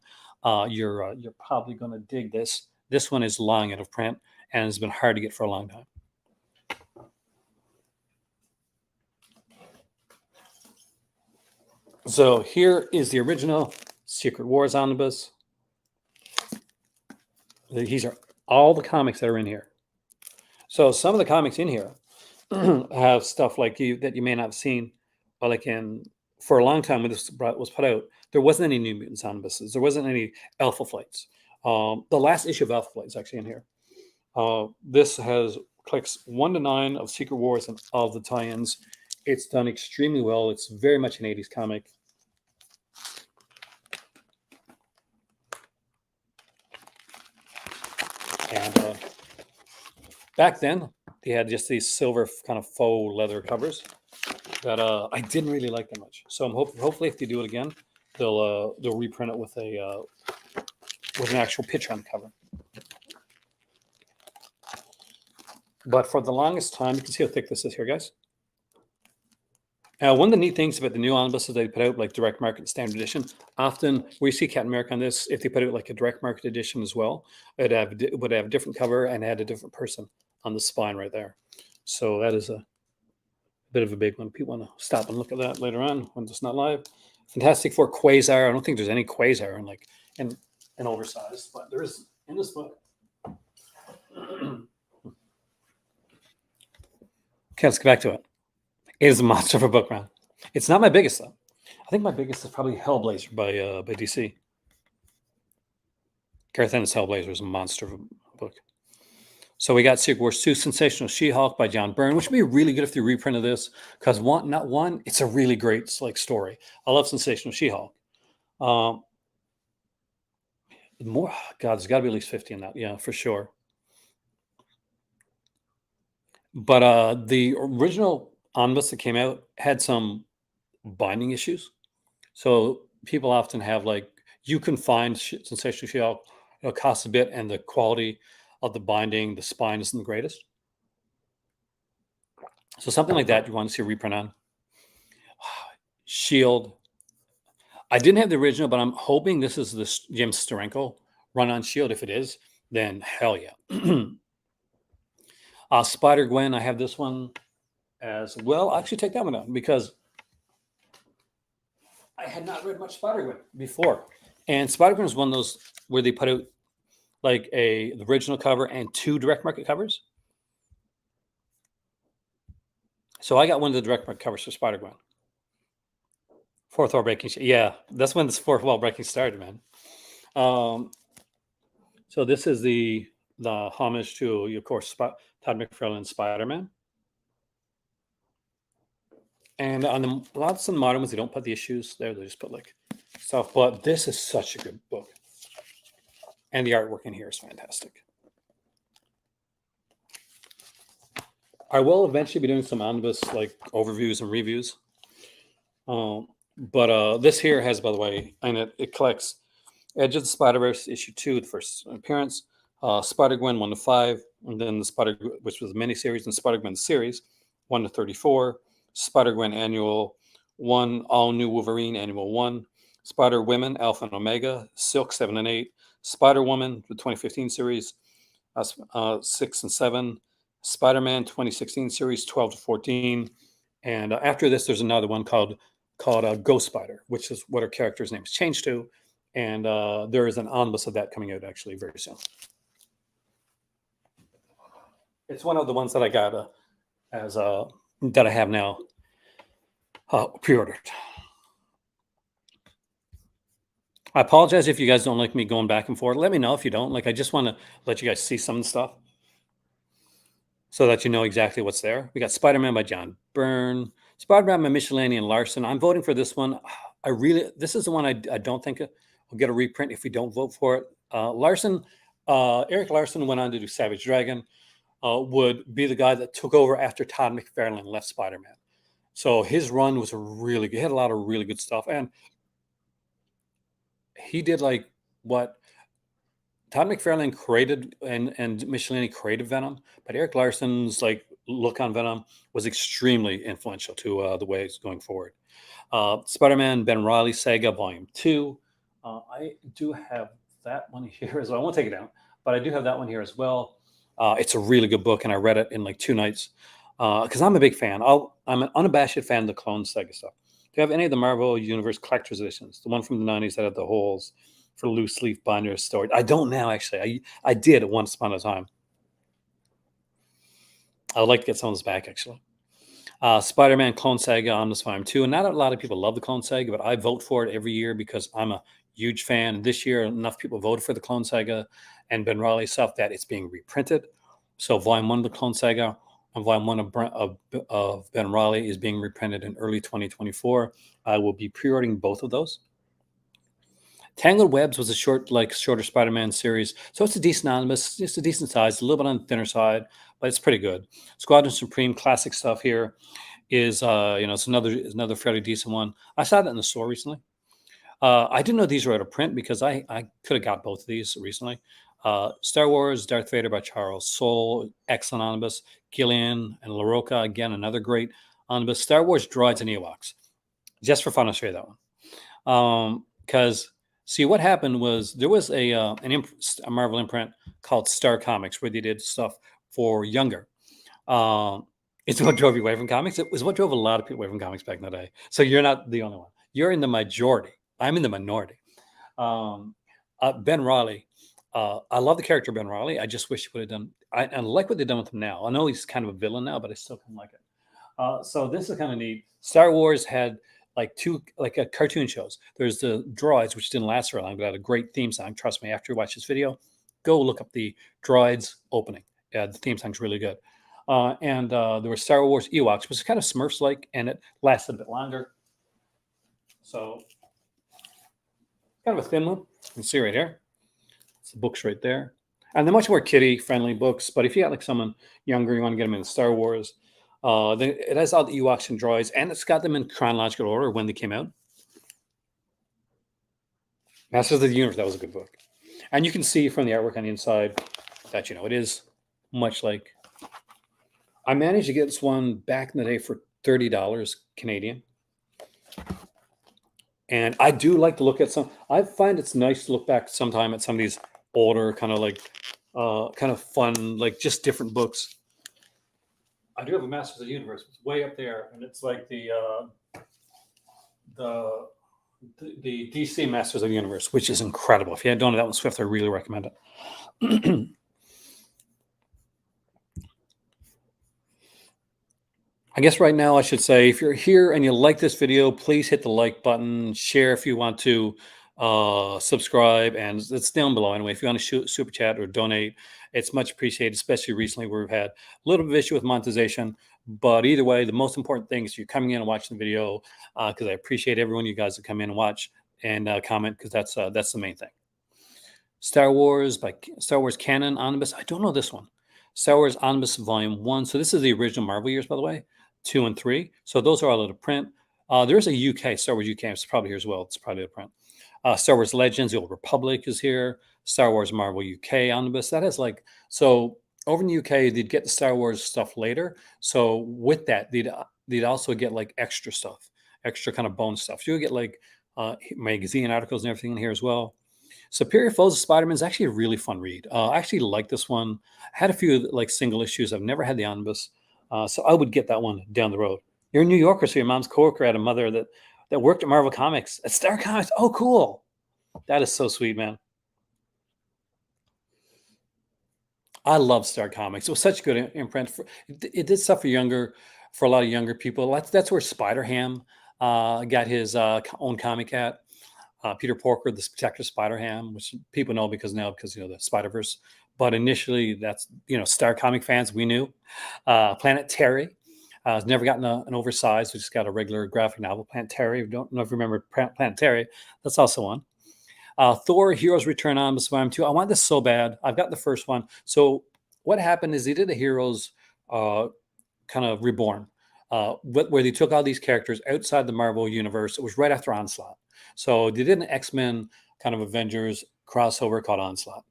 you're probably going to dig this. This one is long out of print and has been hard to get for a long time. So here is the original Secret Wars omnibus. These are all the comics that are in here. So some of the comics in here have stuff like that you may not have seen, but for a long time when this was put out, there wasn't any New Mutants omnibuses. There wasn't any Alpha Flights. The last issue of Alpha Flight is actually in here. This has clicks 1 to 9 of Secret Wars and all the tie-ins. It's done extremely well. It's very much an 80s comic. And back then, they had just these silver kind of faux leather covers that I didn't really like that much. So I'm hopefully if they do it again, they'll reprint it with an actual picture on the cover. But for the longest time, you can see how thick this is here, guys. One of the neat things about the new omnibuses they put out, like direct market and standard edition, often we see Captain America on this. If they put out like a direct market edition as well, it would have a different cover and add a different person on the spine right there. So that is a bit of a big one. People want to stop and look at that later on when it's not live. Fantastic Four Quasar. I don't think there's any Quasar in oversized, but there is in this book. Okay, let's get back to it. It is a monster of a book, man. It's not my biggest, though. I think my biggest is probably Hellblazer by DC. Garth Ennis' Hellblazer is a monster of a book. So we got Secret Wars 2, Sensational She-Hulk by John Byrne, which would be really good if they reprinted this, because it's a really great story. I love Sensational She-Hulk. There's got to be at least 50 in that, yeah, for sure. But the original omnibus that came out had some binding issues. So people often have you can find Sensational She-Hulk, it costs a bit, and the quality of the binding, the spine isn't the greatest. So something like that you want to see a reprint on. Shield. I didn't have the original, but I'm hoping this is the Jim Steranko run on Shield. If it is, then hell yeah. Spider Gwen, I have this one as well. I'll actually take that one out because I had not read much Spider Gwen before. And Spider Gwen is one of those where they put out like the original cover and 2 direct market covers. So I got one of the direct market covers for Spider Gwen. Fourth wall breaking. Yeah, that's when this fourth wall breaking started, man. So this is the homage to, of course, Todd McFarlane's Spider-Man. And on the lots of the modern ones, they don't put the issues there; they just put like stuff. But this is such a good book, and the artwork in here is fantastic. I will eventually be doing some omnibus like overviews and reviews. But this here has, by the way, and it collects Edge of the Spider-Verse issue 2, the first appearance, Spider-Gwen 1 to 5, and then the Spider, which was a miniseries, and Spider-Gwen series 1 to 34, Spider-Gwen Annual 1, All New Wolverine Annual 1, Spider-Women Alpha and Omega, Silk 7 and 8, Spider-Woman the 2015 series 6 and 7, Spider-Man 2016 series 12 to 14, and after this there's another one called Ghost Spider, which is what her character's name is changed to. And there is an omnibus of that coming out actually very soon. It's one of the ones that I got that I have now pre-ordered. I apologize if you guys don't like me going back and forth. Let me know if you don't. Like, I just want to let you guys see some of the stuff so that you know exactly what's there. We got Spider-Man by John Byrne, Spider-Man by Michelini and Larson. I'm voting for this one. This is the one I don't think will get a reprint if we don't vote for it. Eric Larson went on to do Savage Dragon, would be the guy that took over after Todd McFarlane left Spider-Man. So his run was really good. He had a lot of really good stuff. And he did like what Todd McFarlane created and Michelini created Venom, but Eric Larson's like look on Venom was extremely influential to the way it's going forward. Spider-Man Ben Reilly Saga Volume 2. I do have that one here as well. I won't take it down, but I do have that one here as well. It's a really good book, and I read it in like 2 nights because I'm a big fan. I'm an unabashed fan of the Clone Saga stuff. Do you have any of the Marvel Universe collector's editions? The one from the 90s that had the holes for loose leaf binders stored. I don't now, actually. I did once upon a time. I would like to get some of those back, actually. Spider-Man Clone Saga Omnibus Volume 2. And not a lot of people love the Clone Saga, but I vote for it every year because I'm a huge fan. This year, enough people voted for the Clone Saga and Ben Reilly stuff that it's being reprinted. So Volume 1 of the Clone Saga and Volume 1 of Ben Reilly is being reprinted in early 2024. I will be pre-ordering both of those. Tangled Webs was a shorter Spider-Man series. So it's a decent omnibus. It's a decent size, a little bit on the thinner side, but it's pretty good. Squadron Supreme classic stuff here is, it's another fairly decent one. I saw that in the store recently. I didn't know these were out of print because I could have got both of these recently. Star Wars Darth Vader by Charles Soule, excellent omnibus. Gillian and LaRocca, again, another great omnibus. Star Wars Droids and Ewoks. Just for fun, I'll show you that one. Because see, what happened was there was a Marvel imprint called Star Comics where they did stuff for younger. It's what drove you away from comics. It was what drove a lot of people away from comics back in the day. So you're not the only one. You're in the majority. I'm in the minority. Ben Reilly. I love the character Ben Reilly. I just wish he would have done. I like what they've done with him now. I know he's kind of a villain now, but I still kind of like it. So this is kind of neat. Star Wars had like 2 cartoon shows. There's the Droids, which didn't last very long, but had a great theme song. Trust me, after you watch this video, go look up the Droids opening. Yeah, the theme song's really good. And there was Star Wars Ewoks, which was kind of Smurfs-like, and it lasted a bit longer. So kind of a thin one. You can see right here. It's the books right there. And they're much more kiddie-friendly books, but if you got like someone younger, you want to get them into Star Wars, it has all the Ewoks and droids, and it's got them in chronological order when they came out. Masters of the Universe, that was a good book. And you can see from the artwork on the inside that, it is much like I managed to get this one back in the day for $30 Canadian. And I do like to look at some. I find it's nice to look back sometime at some of these older, kind of like, kind of fun, like just different books. I do have a Masters of the Universe. It's way up there, and it's like the the DC Masters of the Universe, which is incredible. If you don't know that one, Swift, I really recommend it. I guess right now I should say, if you're here and you like this video, please hit the like button, share if you want to, subscribe, and it's down below anyway. If you want to shoot super chat or donate, it's much appreciated, especially recently where we've had a little bit of issue with monetization. But either way, the most important thing is you're coming in and watching the video, because I appreciate everyone you guys that come in and watch and comment, because that's the main thing. Star Wars by Star Wars Canon Omnibus. I don't know this one. Star Wars Omnibus Volume 1. So this is the original Marvel years, by the way, 2 and 3. So those are all out of print. There's a UK, Star Wars UK. It's probably here as well. It's probably a print. Star Wars Legends, The Old Republic is here. Star Wars Marvel UK Omnibus. That has like, so over in the UK, they'd get the Star Wars stuff later. So with that, they'd also get like extra stuff, extra kind of bonus stuff. You'll get like magazine articles and everything in here as well. Superior Foes of Spider-Man is actually a really fun read. I actually like this one. I had a few like single issues. I've never had the omnibus, so I would get that one down the road. You're a New Yorker, so your mom's coworker had a mother that worked at Marvel Comics, at Star Comics. Oh, cool! That is so sweet, man. I love Star Comics. It was such a good imprint. It did stuff for a lot of younger people. That's where Spider-Ham got his own comic at. Peter Porker, the Spectacular Spider-Ham, which people know because the Spider-Verse. But initially, that's Star Comic fans we knew. Planet Terry has never gotten an oversized. We just got a regular graphic novel. Planet Terry. Don't know if you remember Planet Terry. That's also one. Thor: Heroes Return on Volume 2. I want this so bad. I've got the first one. So what happened is they did a Heroes kind of Reborn, where they took all these characters outside the Marvel universe. It was right after Onslaught. So they did an X-Men kind of Avengers crossover called Onslaught.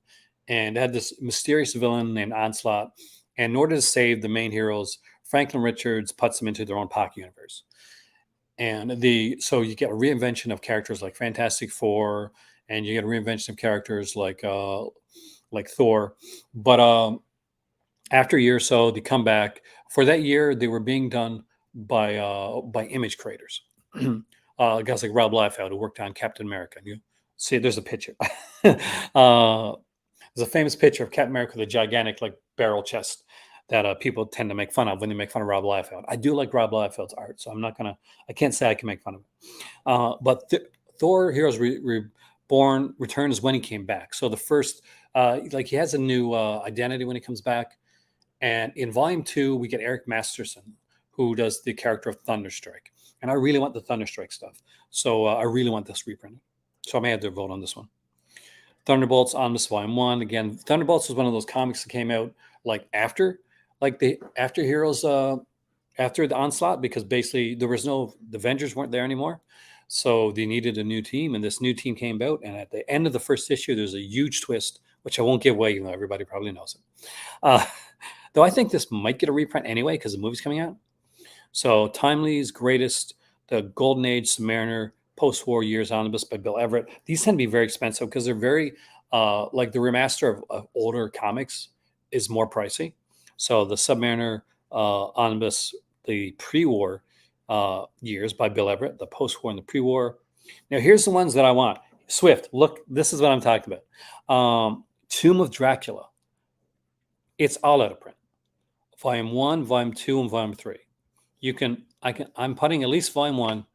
And they had this mysterious villain named Onslaught. And in order to save the main heroes, Franklin Richards puts them into their own pocket universe. And so you get a reinvention of characters like Fantastic Four, and you get a reinvention of characters like Thor. But after a year or so, they come back. For that year, they were being done by image creators. Guys like Rob Liefeld, who worked on Captain America. You see, there's a picture. There's a famous picture of Captain America with a gigantic like barrel chest that people tend to make fun of when they make fun of Rob Liefeld. I do like Rob Liefeld's art, so I can't say I can make fun of him. But Thor: Heroes Reborn returns when he came back. So the first, he has a new identity when he comes back. And in Volume 2, we get Eric Masterson, who does the character of Thunderstrike. And I really want the Thunderstrike stuff. So I really want this reprinted. So I may have to vote on this one. Thunderbolts Omnibus Volume 1. Again, Thunderbolts was one of those comics that came out like after Heroes, after the Onslaught, because basically the Avengers weren't there anymore. So they needed a new team, and this new team came out. And at the end of the first issue, there's a huge twist, which I won't give away, even though everybody probably knows it. Though I think this might get a reprint anyway because the movie's coming out. So Timely's Greatest, the Golden Age Submariner Post-War Years Omnibus by Bill Everett. These tend to be very expensive because they're very, like the remaster of older comics is more pricey. So the Submariner Omnibus, the pre-war years by Bill Everett, the post-war and the pre-war. Now here's the ones that I want. Swift, look, this is what I'm talking about. Tomb of Dracula. It's all out of print. Volume 1, Volume 2, and Volume 3. I'm putting at least Volume 1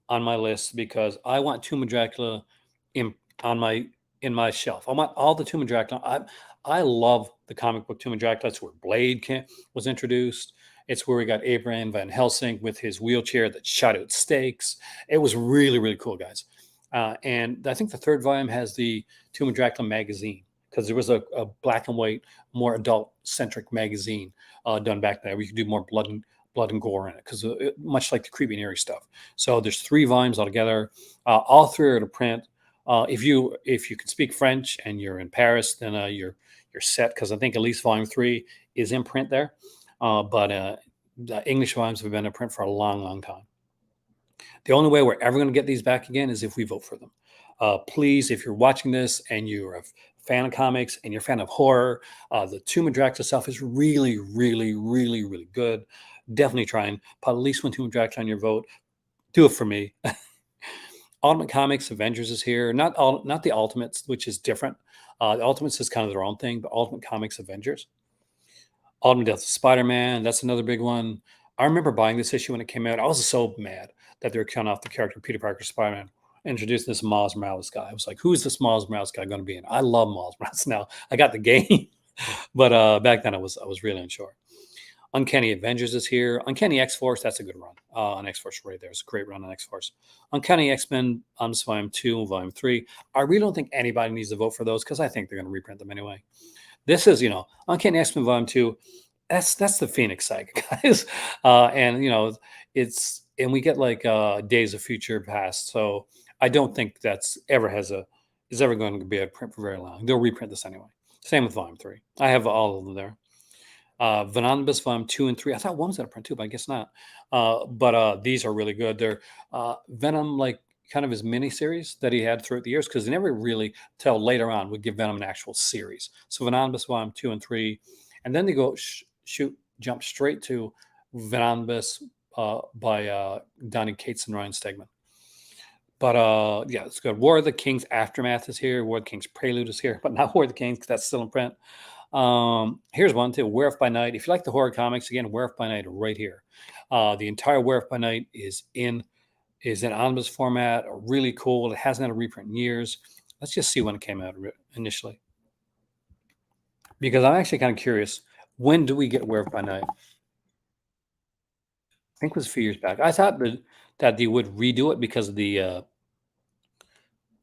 on my list because I want Tomb of Dracula in my shelf. I want all the Tomb of Dracula. I love the comic book Tomb of Dracula. That's where Blade was introduced. It's where we got Abraham Van Helsing with his wheelchair that shot out stakes. It was really, really cool, guys. And I think the third volume has the Tomb of Dracula magazine, because there was a black and white, more adult-centric magazine done back then. We could do more blood and gore in it, because much like the Creepy and Eerie stuff. So there's 3 volumes altogether. All 3 are to print. If you can speak French and you're in Paris, then you're set, because I think at least Volume 3 is in print there. but the English volumes have been in print for a long, long time. The only way we're ever going to get these back again is if we vote for them. Please, if you're watching this and you're a fan of comics and you're a fan of horror, the Tomb of Dracula stuff is really, really, really, really good. Definitely try and put at least one Tomb of Dracula on your vote. Do it for me. Ultimate Comics Avengers is here. Not the Ultimates, which is different. The Ultimates is kind of their own thing, but Ultimate Comics Avengers. Ultimate Death of Spider-Man, that's another big one. I remember buying this issue when it came out. I was so mad that they were killing off the character Peter Parker Spider-Man, introducing this Miles Morales guy. I was like, who is this Miles Morales guy going to be in? I love Miles Morales now. I got the game, but back then I was really unsure. Uncanny Avengers is here. Uncanny X-Force, that's a good run. On X-Force right there. It's a great run on X-Force. Uncanny X-Men, Volume 2 and Volume 3. I really don't think anybody needs to vote for those because I think they're going to reprint them anyway. This is, Uncanny X-Men Volume 2. That's the Phoenix Saga, guys. And, and we get like Days of Future Past. So I don't think is ever going to be a print for very long. They'll reprint this anyway. Same with Volume 3. I have all of them there. Omnibus Volume 2 and 3. I thought one was out of print too, but I guess not. But these are really good. They're Venom, like kind of his mini series that he had throughout the years, because they never really, till later on, would give Venom an actual series. So Omnibus Volume 2 and 3. And then they go jump straight to Omnibus by Donny Cates and Ryan Stegman. But yeah, it's good. War of the Kings Aftermath is here. War of the Kings Prelude is here, but not War of the Kings because that's still in print. Here's one too, Werewolf by Night. If you like the horror comics, again, Werewolf by Night right here. The entire Werewolf by Night is in omnibus format, really cool. It hasn't had a reprint in years. Let's just see when it came out initially, because I'm actually kind of curious. When do we get Werewolf by Night? I think it was a few years back. I thought that they would redo it because of the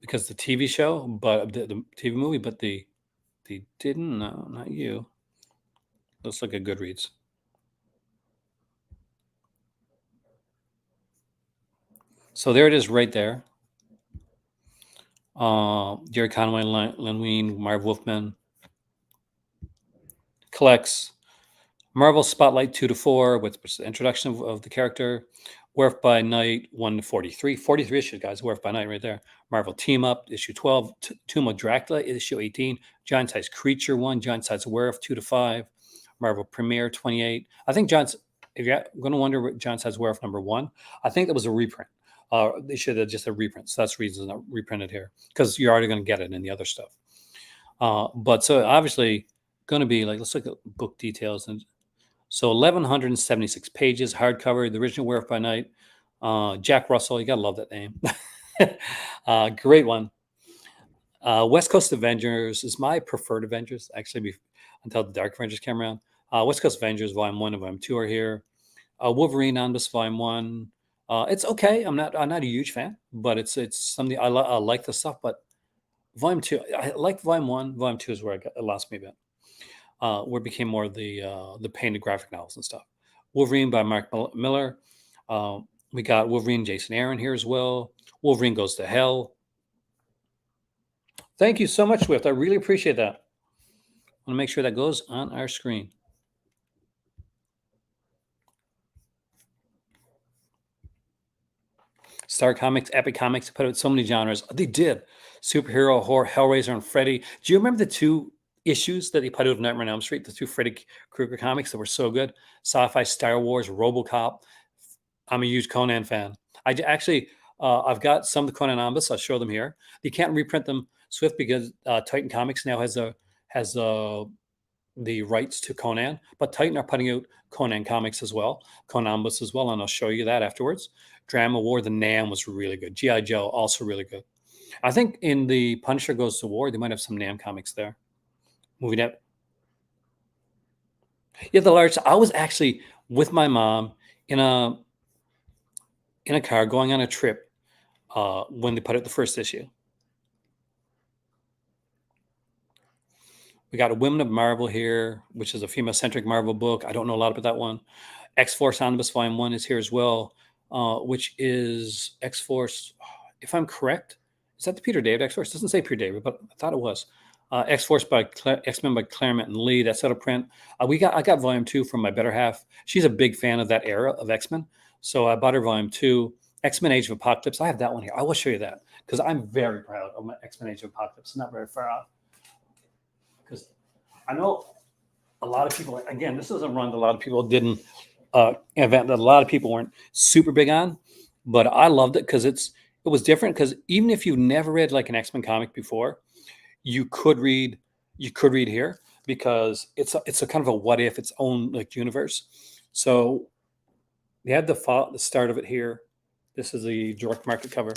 TV show, but the TV movie, but they didn't. No, not you. Let's look at Goodreads. So there it is right there. Jerry Conway, Len Wein, Marv Wolfman collects Marvel Spotlight 2 to 4 with the introduction of the character. Werewolf by Night 1 to 43. 43 issues, guys. Werewolf by Night right there. Marvel Team Up, issue 12. Tomb of Dracula, issue 18. Giant Size Creature 1. Giant Size Werewolf 2 to 5. Marvel Premiere 28. I think if you're going to wonder what Giant Size Werewolf number 1, I think that was a reprint. They should have just a reprint. So that's the reason it's not reprinted here, because you're already going to get it in the other stuff. But so obviously going to be like, let's look at book details. And so 1,176 pages, hardcover, the original Werewolf by Night. Jack Russell, you got to love that name. Great one. West Coast Avengers is my preferred Avengers, actually, until the Dark Avengers came around. West Coast Avengers Volume 1 and Volume 2 are here. Wolverine Omnibus Volume 1. It's okay. I'm not a huge fan, but it's something I like the stuff. But Volume 2, I like Volume 1. Volume 2 is where it lost me a bit. Where it became more the painted graphic novels and stuff. Wolverine by Mark Miller. We got Wolverine Jason Aaron here as well. Wolverine Goes to Hell. Thank you so much, Swift. I really appreciate that. I want to make sure that goes on our screen. Star Comics, Epic Comics put out so many genres. They did. Superhero, horror, Hellraiser, and Freddy. Do you remember the 2 issues that they put out of Nightmare on Elm Street, the 2 Freddy Krueger comics that were so good? Sci-Fi, Star Wars, RoboCop. I'm a huge Conan fan. I've got some of the Conan omnibus. I'll show them here. You can't reprint them, Swift, because Titan Comics now has the rights to Conan, but Titan are putting out Conan comics as well, Conan omnibus as well, and I'll show you that afterwards. Drama War, the Nam was really good. G.I. Joe, also really good. I think in the Punisher Goes to War, they might have some Nam comics there. Moving up. Yeah, the large. I was actually with my mom in a car going on a trip when they put out the first issue. We got a Women of Marvel here, which is a female-centric Marvel book. I don't know a lot about that one. X-Force Omnibus Volume 1 is here as well, which is X-Force, if I'm correct. Is that the Peter David X-Force? It doesn't say Peter David, but I thought it was. X-Force by X-Men by Claremont and Lee. That's out of print. I got volume 2 from my better half. She's a big fan of that era of X-Men, so I bought her volume 2. X-Men Age of Apocalypse. I have that one here. I will show you that because I'm very proud of my X-Men Age of Apocalypse. Not very far off because I know a lot of people. Again, this is a run that a lot of people didn't event that a lot of people weren't super big on, but I loved it because it was different. Because even if you've never read like an X-Men comic before, you could read here because it's a kind of a what if its own like universe. So they had the start of it here. This is the direct market cover.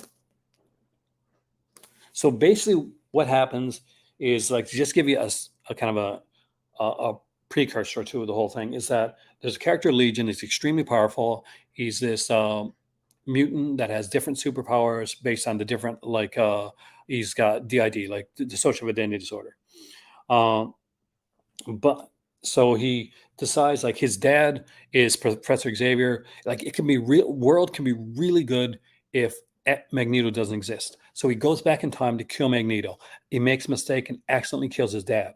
So basically, what happens is like to just give you a kind of a precursor to the whole thing is that there's a character Legion. He's extremely powerful. He's this mutant that has different superpowers based on the different like he's got DID like dissociative identity disorder. But so he decides like his dad is Professor Xavier. Like it can be real world can be really good if Magneto doesn't exist. So he goes back in time to kill Magneto. He makes a mistake and accidentally kills his dad.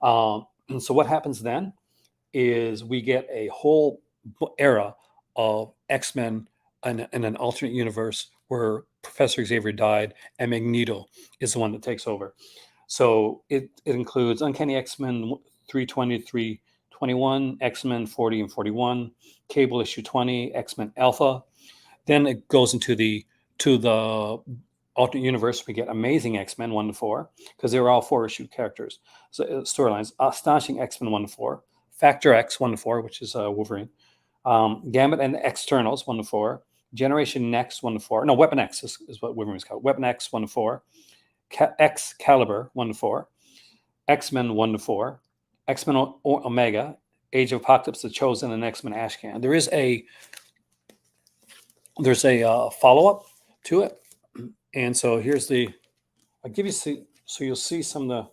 And so what happens then is we get a whole era of X-Men in an alternate universe where Professor Xavier died and Magneto is the one that takes over. So it includes Uncanny X-Men 320 to 321, X-Men 40 and 41, Cable issue 20, X-Men Alpha. Then it goes into the alternate universe. We get Amazing X-Men 1 to 4 because they were all 4-issue characters. So storylines: Astonishing X-Men 1 to 4, Factor X 1 to 4, which is Wolverine, Gambit and the Externals 1 to 4, Generation Next 1 to 4. No, Weapon X is what Wolverine's called. Weapon X 1 to 4, Excalibur 1 to 4, X-Men 1 to 4, X-Men Omega, Age of Apocalypse, The Chosen, and X-Men Ashcan. There's a follow-up to it, and so here's I'll give you so you'll see some of the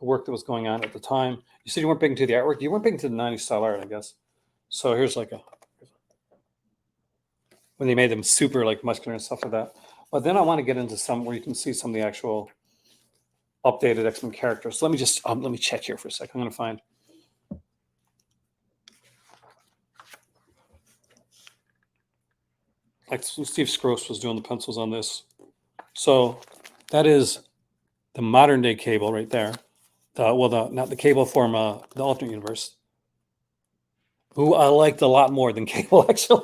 work that was going on at the time. You said you weren't big into the artwork. You weren't big into the 90s style art, I guess. So here's like when they made them super like muscular and stuff like that. But then I want to get into some where you can see some of the actual updated X-Men characters. So let me check here for a second. I'm going to find. Like Steve Scroce was doing the pencils on this. So that is the modern day Cable right there. Not the Cable from the alternate universe, who I liked a lot more than Cable actually.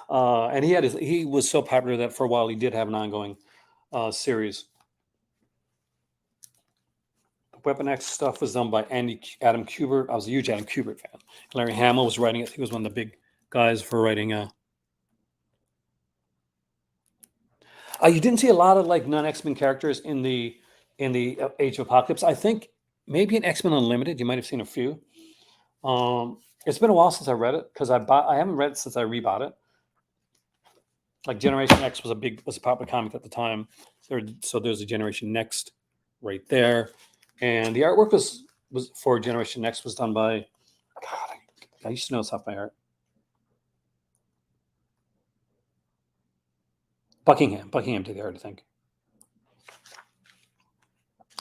And he was so popular that for a while he did have an ongoing series. The Weapon X stuff was done by Adam Kubert. I was a huge Adam Kubert fan. Larry Hamill was writing it. He was one of the big guys for writing. You didn't see a lot of like non-X-Men characters in the Age of Apocalypse. I think maybe in X-Men Unlimited you might have seen a few. It's been a while since I read it because I haven't read it since I rebought it. Like Generation X was a popular comic at the time. So there's a Generation Next right there, and the artwork was for Generation Next was done by God. I used to know this off by heart. Buckingham did the art, I think.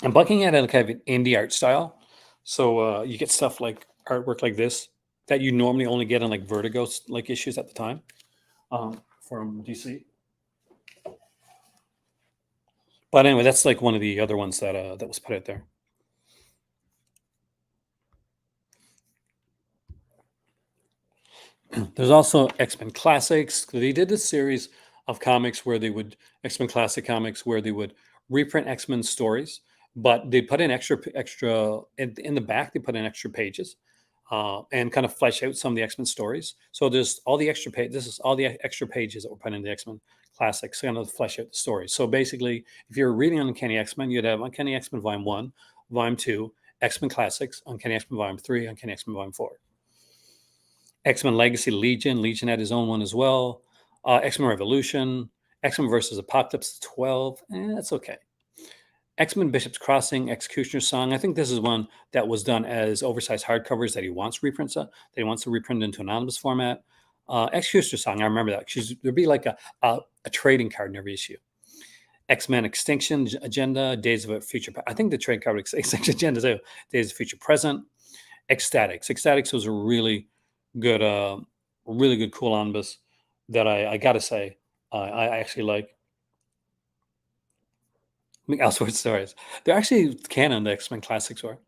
And Buckingham had kind of an indie art style, so you get stuff like artwork like this that you normally only get on like Vertigo like issues at the time from DC. But anyway, that's like one of the other ones that was put out there. There's also X-Men Classics. They did this series of comics where they would X-Men Classic comics where they would reprint X-Men stories, but they put in extra in the back. They put in extra pages and kind of flesh out some of the X-Men stories. So there's all the extra page. This is all the extra pages that were put in the X-Men Classics, kind of flesh out the story. So basically, if you're reading Uncanny X-Men, you'd have Uncanny X-Men Volume 1, Volume 2, X-Men Classics, Uncanny X-Men Volume 3, Uncanny X-Men Volume 4. X-Men Legacy Legion had his own one as well. X-Men Revolution, X-Men versus Apocalypse 12, that's okay. X-Men Bishop's Crossing, Executioner's Song. I think this is one that was done as oversized hardcovers that he wants reprints. That he wants to reprint into an omnibus format. Executioner's Song, I remember that. There'd be like a trading card in every issue. X-Men Extinction Agenda, Days of a Future. I think the trade covered Extinction Agenda too. Days of Future Present. Ecstatics. Ecstatics was a really good cool omnibus that I gotta say I actually like. I mean, Elseworld stories. They're actually canon. The X-Men Classics are,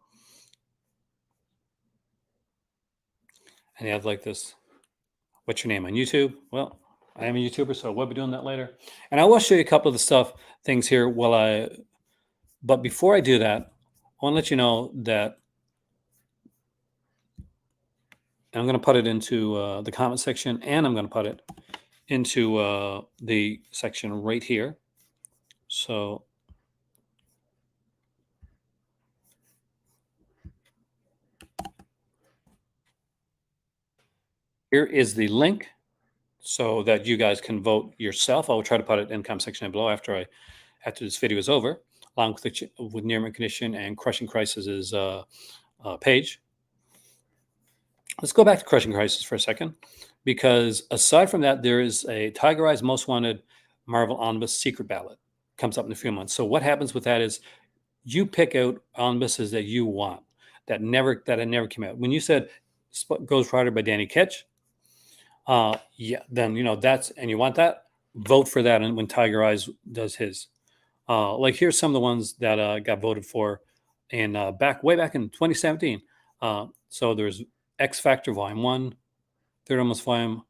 and you have like this. What's your name on YouTube? Well, I am a YouTuber, so we'll be doing that later. And I will show you a couple of the things here but before I do that, I want to let you know that I'm going to put it into the comment section, and I'm going to put it into the section right here. So here is the link so that you guys can vote yourself. I will try to put it in the comment section below after this video is over, along with Near Mint Condition and Crushing Crisis's page. Let's go back to Crushing Crisis for a second, because aside from that, there is a Tiger Eyes Most Wanted Marvel Omnibus Secret Ballot. Comes up in a few months. So what happens with that is you pick out omnibuses that you want that never came out. When you said Ghost Rider by Danny Ketch, then and you want that, vote for that. And when Tiger Eyes does his, like here's some of the ones that got voted for in way back in 2017. So there's X Factor Volume 1, Third Almost Volume,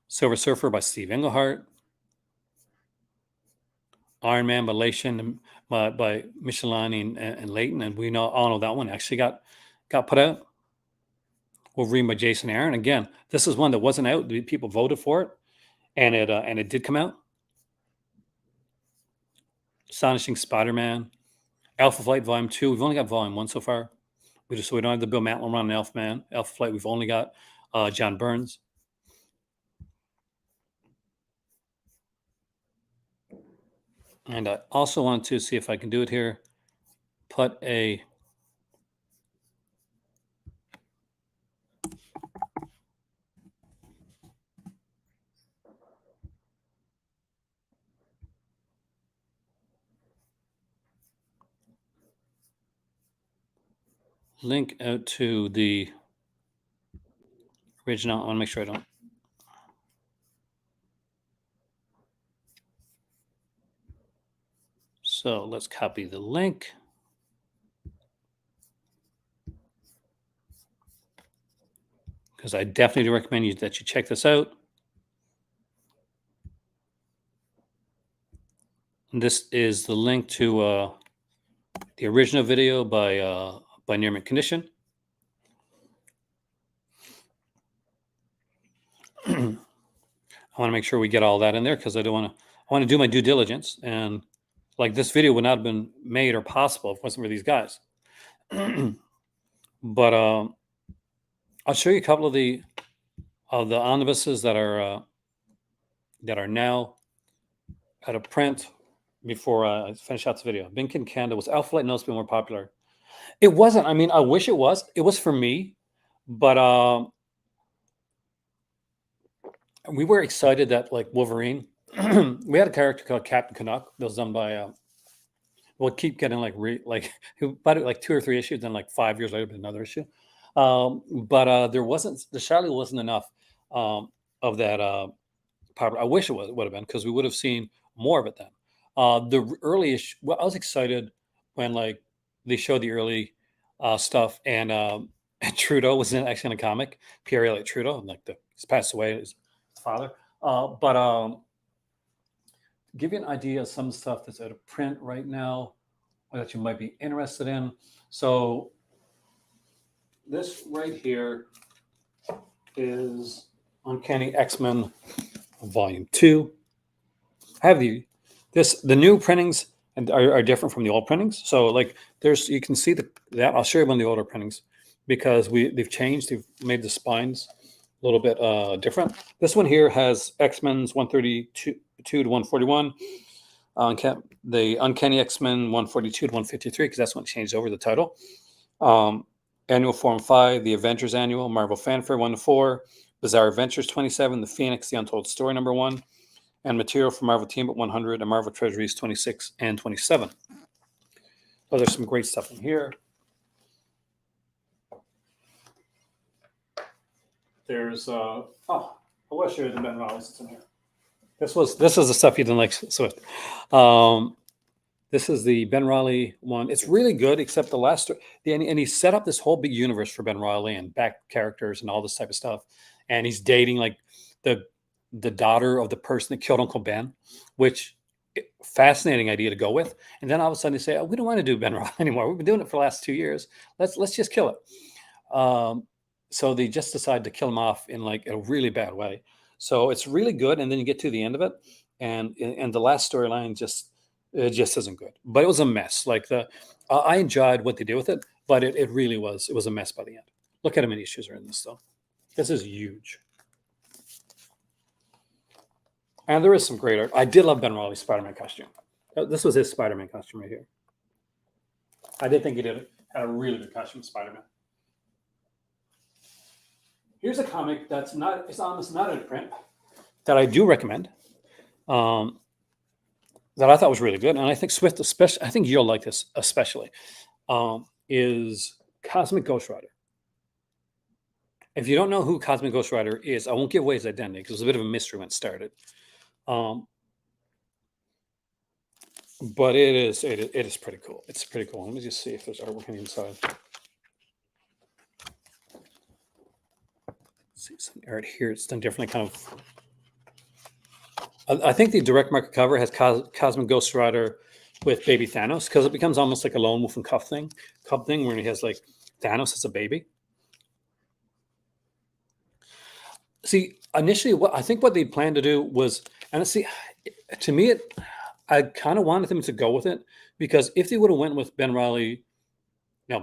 Silver Surfer by Steve Englehart, Iron Man by Lation by Michelini and Layton, and we all know that one actually got put out. Wolverine by Jason Aaron. Again, this is one that wasn't out. People voted for it, and it did come out. Astonishing Spider-Man, Alpha Flight Volume 2. We've only got Volume 1 so far. We don't have the Bill Mantlo run on Alpha Flight. We've only got John Burns. And I also want to see if I can do it here. Put a link out to the original. I want to make sure I don't. So let's copy the link. Because I definitely recommend that you check this out. And this is the link to the original video by Near Mint Condition. I want to make sure we get all that in there because I want to do my due diligence, and like this video would not have been made or possible if it wasn't for these guys. But I'll show you a couple of the omnibuses that are now out of print before I finish out the video. Binkin Canada was Alpha Flight knows to be more popular. It wasn't. I mean, I wish it was. It was for me, but we were excited that like Wolverine. We had a character called Captain Canuck that was done by. We'll keep getting like about it like 2 or 3 issues, then like 5 years later, another issue. But there wasn't. The Charlie wasn't enough of that. I wish it would have been, because we would have seen more of it then. The early issue. Well, I was excited when like they showed the early stuff, and Trudeau was actually in a comic. Pierre Elliott Trudeau, like he's passed away, his father. But give you an idea of some stuff that's out of print right now, or that you might be interested in. So this right here is Uncanny X-Men Volume 2. I have the new printings are different from the old printings. So like you can see that. I'll show you one of the older printings because they've changed. They've made the spines a little bit different. This one here has X-Men's 132 to 141. The Uncanny X-Men 142 to 153, because that's when it changed over the title. Annual Form 5, the Avengers Annual, Marvel Fanfare 1 to 4, Bizarre Adventures 27, The Phoenix, The Untold Story number 1, and material for Marvel Team at 100 and Marvel Treasuries 26 and 27. Oh, there's some great stuff in here. There's I want to show you the Ben Riley that's in here. This is the stuff you didn't like, Swift. This is the Ben Riley one. It's really good, except the last and he set up this whole big universe for Ben Riley and back characters and all this type of stuff. And he's dating like the daughter of the person that killed Uncle Ben, which fascinating idea to go with. And then all of a sudden they say, oh, we don't want to do Ben Riley anymore. We've been doing it for the last 2 years. Let's just kill it. So they just decide to kill him off in like a really bad way. So it's really good. And then you get to the end of it, and the last storyline just isn't good. But it was a mess. Like I enjoyed what they did with it, but it really was a mess by the end. Look at how many issues are in this though. This is huge. And there is some great art. I did love Ben Riley's Spider-Man costume. This was his Spider-Man costume right here. I did think he had a really good costume of Spider-Man. Here's a comic it's almost not a print that I do recommend. That I thought was really good, and I think Swift, especially, I think you'll like this especially, is Cosmic Ghost Rider. If you don't know who Cosmic Ghost Rider is, I won't give away his identity because it was a bit of a mystery when it started. But it is pretty cool. It's pretty cool. Let me just see if there's artwork on the inside. Let's see some art here. It's done differently, kind of. I think the direct market cover has Cosmic Ghost Rider with baby Thanos, because it becomes almost like a lone wolf and cub thing where he has like Thanos as a baby. See, initially, what they planned to do was, and see, to me, I kind of wanted them to go with it, because if they would have went with Ben Riley,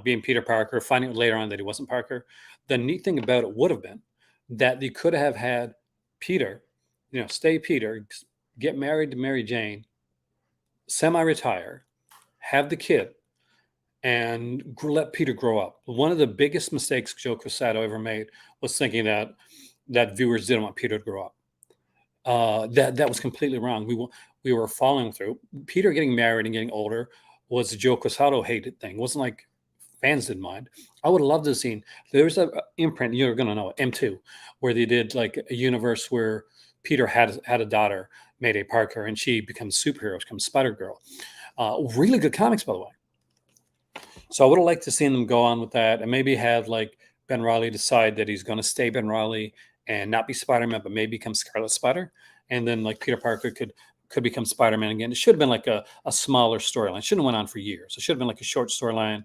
being Peter Parker, finding out later on that he wasn't Parker, the neat thing about it would have been that they could have had Peter, stay Peter, get married to Mary Jane, semi-retire, have the kid, and let Peter grow up. One of the biggest mistakes Joe Quesada ever made was thinking that viewers didn't want Peter to grow up. That was completely wrong. We were following through. Peter getting married and getting older was a Joe Quesada hated thing. It wasn't like fans didn't mind. I would have loved to have seen. There's an imprint, you're going to know it, M2, where they did like a universe where Peter had a daughter, Mayday Parker, and she becomes superhero, becomes Spider-Girl. Really good comics, by the way. So I would have liked to see them go on with that, and maybe have like Ben Riley decide that he's going to stay Ben Riley and not be Spider-Man, but maybe become Scarlet Spider. And then like Peter Parker could become Spider-Man again. It should have been like a smaller storyline. It shouldn't have went on for years. It should have been like a short storyline.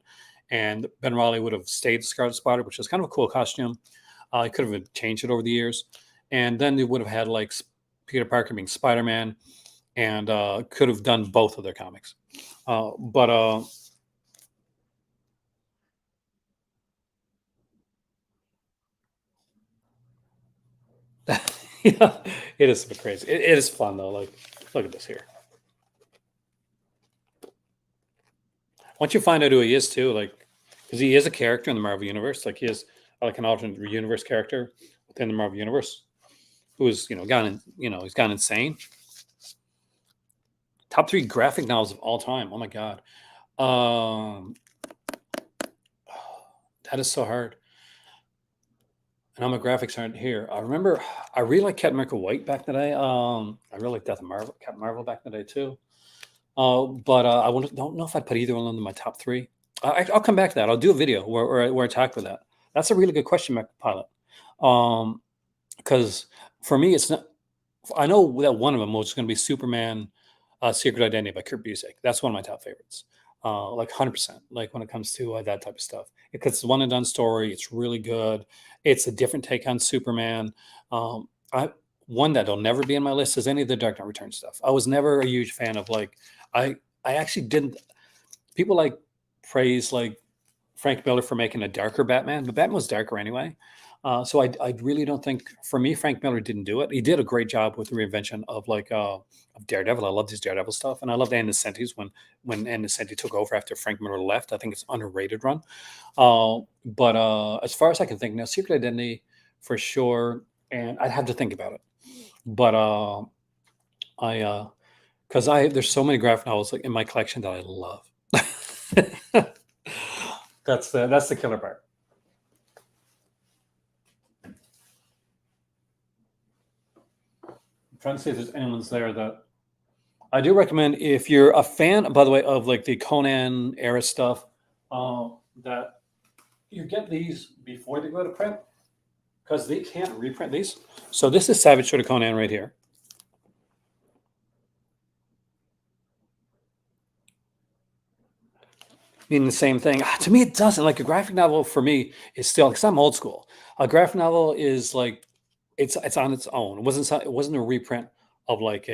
And Ben Riley would have stayed the Scarlet Spider, which is kind of a cool costume. He could have changed it over the years. And then they would have had like Peter Parker being Spider-Man, and could have done both of their comics. Yeah, it is a bit crazy. It is fun though. Like, look at this here. Once you find out who he is too, like, because he is a character in the Marvel Universe, like he is like an alternate universe character within the Marvel Universe, who's he's gone insane. Top 3 graphic novels of all time. Oh my god, that is so hard. And all my graphics aren't here. I remember I really liked Captain America White back in the day. I really liked Captain Marvel back in the day too. But I don't know if I'd put either one in my top 3. I'll come back to that. I'll do a video where I talk about that. That's a really good question, Pilot. Because for me, it's not. I know that one of them was going to be Superman, Secret Identity by Kurt Busiek. That's one of my top favorites. Like 100%. Like when it comes to that type of stuff, because it's a one and done story. It's really good. It's a different take on Superman. One that'll never be in my list is any of the Dark Knight Returns stuff. I was never a huge fan of like. I actually didn't. People like praise like Frank Miller for making a darker Batman, but Batman was darker anyway. So I really don't think, for me, Frank Miller didn't do it. He did a great job with the reinvention of like of Daredevil. I loved his Daredevil stuff, and I loved Ann Nocenti's when Ann Nocenti took over after Frank Miller left. I think it's an underrated run. But as far as I can think now, Secret Identity for sure, and I'd have to think about it. But I because there's so many graphic novels like in my collection that I love. That's the killer part. I'm trying to see if there's anyone's there that I do recommend if you're a fan, by the way, of like the Conan era stuff, that you get these before they go to print because they can't reprint these. So this is Savage Sword of Conan right here. Meaning the same thing. To me, it doesn't. Like a graphic novel for me is still because I'm old school. A graphic novel is like it's on its own. It wasn't a reprint of like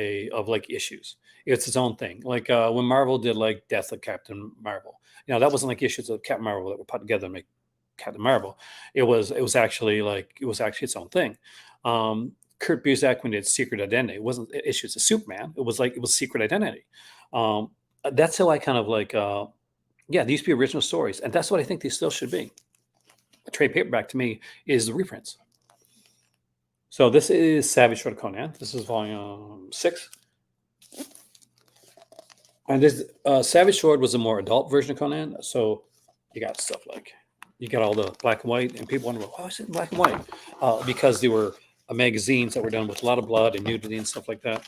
issues. It's its own thing. Like when Marvel did like Death of Captain Marvel. That wasn't like issues of Captain Marvel that were put together to make Captain Marvel. It was actually its own thing. Kurt Busiek when he did Secret Identity, it wasn't issues of Superman. It was Secret Identity. Um, that's how I kind of like. Yeah, these be original stories, and that's what I think these still should be. A trade paperback to me is the reprints. So this is Savage Sword of Conan. This is volume 6. And this Savage Sword was a more adult version of Conan. So you got stuff like, you got all the black and white, and people wonder, well, why is it in black and white? Because they were magazines that were done with a lot of blood and nudity and stuff like that.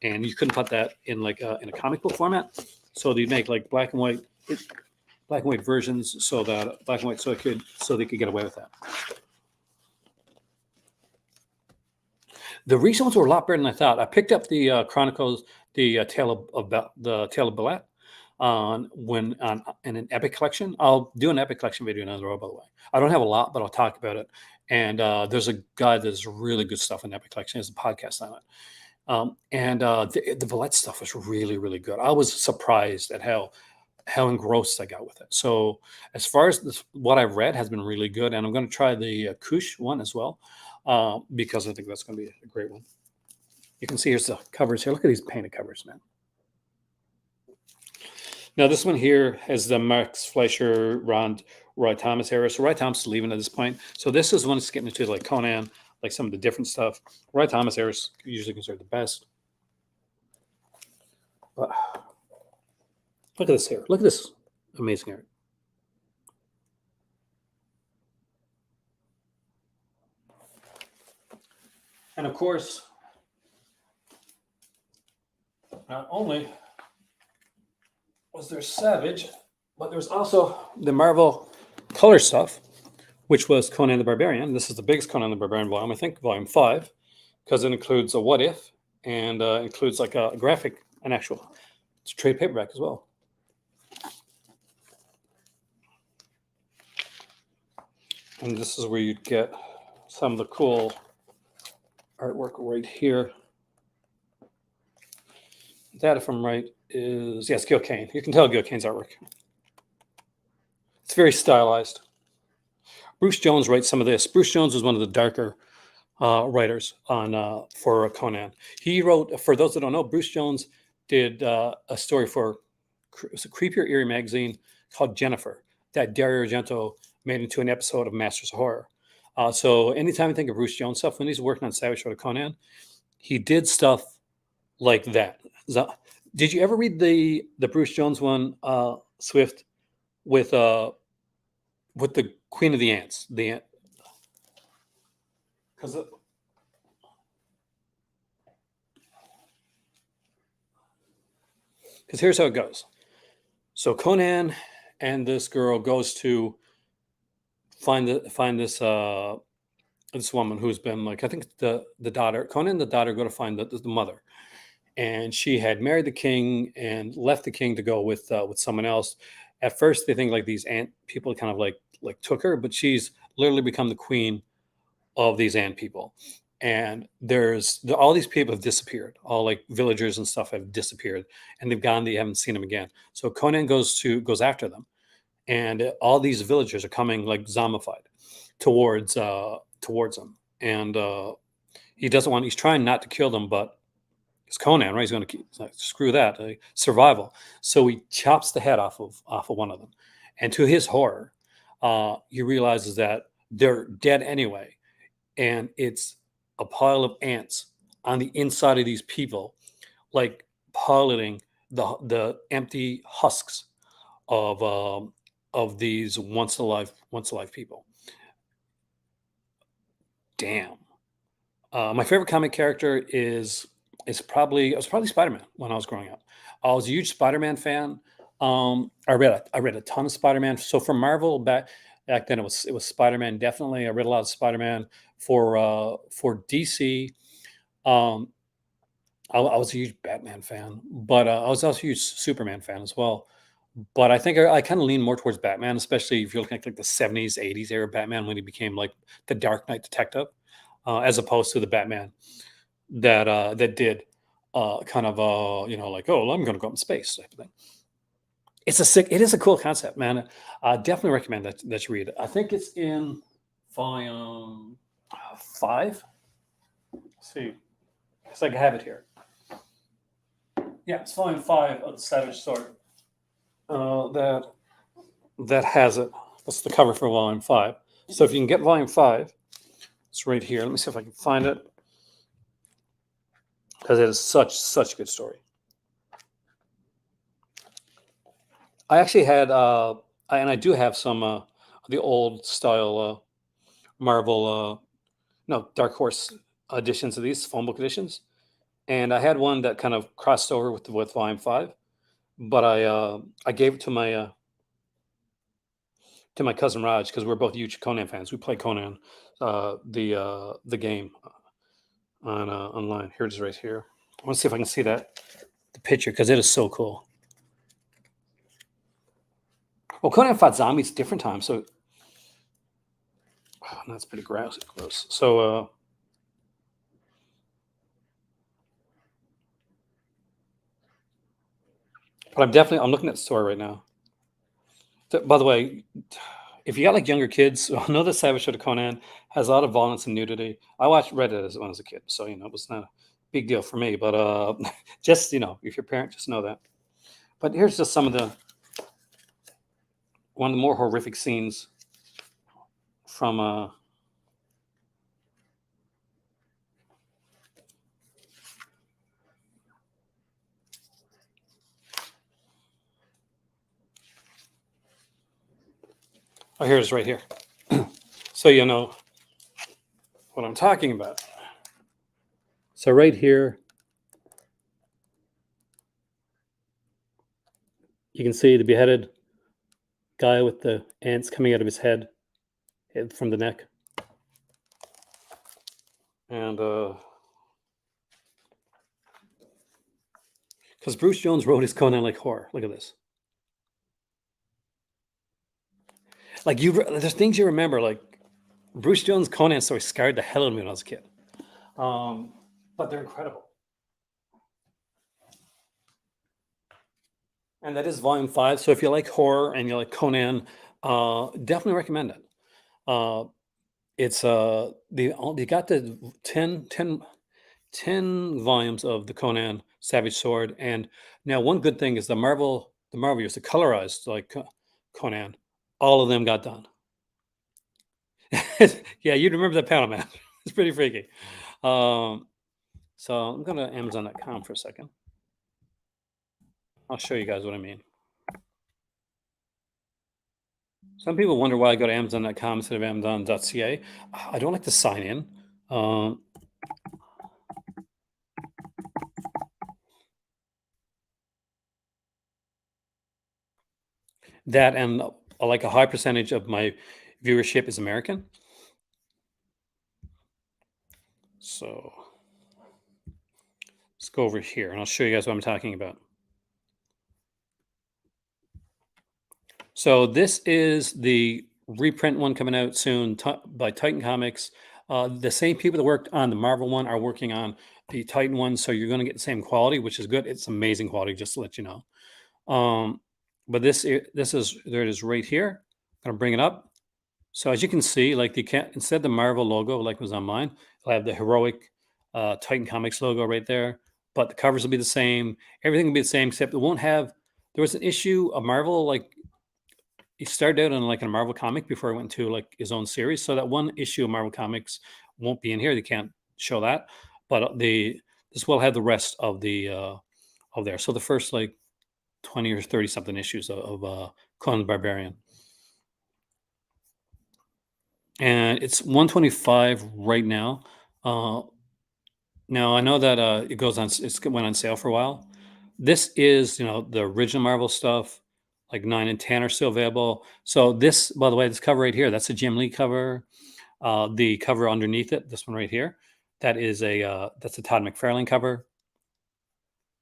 And you couldn't put that in like in a comic book format. So they make like black and white versions so that they could get away with that. The recent ones were a lot better than I thought. I picked up the Chronicles, the Tale of Ballet, in an Epic collection. I'll do an Epic collection video another row, by the way. I don't have a lot, but I'll talk about it. And there's a guy that does really good stuff in Epic collection. There's a podcast on it. The Vallette stuff was really, really good. I was surprised at how engrossed I got with it. So as far as what I've read has been really good, and I'm going to try the Kush one as well, because I think that's going to be a great one. You can see here's the covers here. Look at these painted covers, man. Now this one here is the Max Fleischer, Roy Thomas era. So Roy Thomas is leaving at this point. So this is when it's getting into like Conan, like some of the different stuff. Roy Thomas era is usually considered the best. But look at this here. Look at this amazing art. And of course, not only was there Savage, but there was also the Marvel color stuff, which was Conan the Barbarian. This is the biggest Conan the Barbarian volume, I think, volume 5, because it includes a what if and includes like a graphic, an actual trade paperback as well. And this is where you get some of the cool artwork right here. That, if I'm right, is, yes, Gil Kane. You can tell Gil Kane's artwork. It's very stylized. Bruce Jones writes some of this. Bruce Jones was one of the darker writers for Conan. He wrote, for those that don't know, Bruce Jones did a story for, it was a Creepy or Eerie magazine called Jennifer that Dario Argento made into an episode of Masters of Horror. So anytime I think of Bruce Jones stuff, when he's working on Savage Sword of Conan, he did stuff like that. Did you ever read the Bruce Jones one, Swift, with the Queen of the Ants? Because here's how it goes. So Conan and this girl goes to find this woman who's been like, I think the daughter, Conan and the daughter go to find the mother. And she had married the king and left the king to go with someone else. At first, they think like these ant people kind of like took her, but she's literally become the queen of these ant people. And all these people have disappeared. All like villagers and stuff have disappeared, and they've gone. They haven't seen them again. So Conan goes after them, and all these villagers are coming like zombified towards them. And he doesn't want. He's trying not to kill them, but it's Conan, right? He's going to screw that survival. So he chops the head off of one of them, and to his horror, he realizes that they're dead anyway, and it's a pile of ants on the inside of these people like piloting the empty husks of these once alive people. Damn. My favorite comic character is probably, it was probably Spider-Man when I was growing up. I was a huge Spider-Man fan. I read a ton of Spider-Man. So for Marvel back then it was Spider-Man definitely. I read a lot of Spider-Man for DC. Um, I was a huge Batman fan, but I was also a huge Superman fan as well. But I think I kind of lean more towards Batman, especially if you're looking at like the 70s, 80s era Batman when he became like the Dark Knight detective, as opposed to the Batman that did kind of like, oh, I'm going to go up in space type of thing. It is a cool concept, man. I definitely recommend that you read it. I think it's in volume 5. Let's see, because I have it here. Yeah, it's volume 5 of the Savage Sword. That has it. That's the cover for volume 5. So if you can get volume 5, it's right here. Let me see if I can find it, because it is such a good story. I actually had, and I do have some the old style Marvel, no, Dark Horse editions of these phone book editions, and I had one that kind of crossed over with volume 5, but I gave it to my cousin Raj because we're both huge Conan fans. We play Conan, the game on online. Here it is right here. I want to see if I can see the picture because it is so cool. Well, Conan fought zombies at different times, so that's pretty gross. So, but I'm looking at the story right now. By the way, if you got like younger kids, I know the Savage Show Conan has a lot of violence and nudity. I read it when I was a kid, so it was not a big deal for me. But just if you're a parent, just know that. But here's just some of one of the more horrific scenes from oh, here it is right here. So you know what I'm talking about. So right here, you can see the beheaded guy with the ants coming out of his head from the neck. And because Bruce Jones wrote his Conan like horror. Look at this. Like there's things you remember, like Bruce Jones' Conan story scared the hell out of me when I was a kid. But they're incredible. And that is volume 5. So if you like horror and you like Conan, definitely recommend it. It's they got the 10 volumes of the Conan Savage Sword. And now one good thing is the Marvel years, the colorized like Conan, all of them got done. Yeah, you'd remember that panel, man. It's pretty freaky. So I'm going to Amazon.com for a second. I'll show you guys what I mean. Some people wonder why I go to Amazon.com instead of Amazon.ca. I don't like to sign in. That and like a high percentage of my viewership is American. So let's go over here and I'll show you guys what I'm talking about. So this is the reprint one coming out soon by Titan Comics. The same people that worked on the Marvel one are working on the Titan one, so you're going to get the same quality, which is good. It's amazing quality, just to let you know. But there it is right here. I'm gonna bring it up. So as you can see, like instead of the Marvel logo, like was on mine, I have the heroic Titan Comics logo right there. But the covers will be the same. Everything will be the same, except it won't have. There was an issue of Marvel, like he started out on like a Marvel comic before he went to like his own series. So that one issue of Marvel Comics won't be in here. They can't show that. But this will have the rest of the of there. So the first like 20 or 30 something issues of Conan the Barbarian. And it's 125 right now. Uh, Now I know that it goes on. It's went on sale for a while. This is, the original Marvel stuff. Like 9 and 10 are still available. So this, by the way, this cover right here, that's a Jim Lee cover. The cover underneath it, this one right here, that's a Todd McFarlane cover.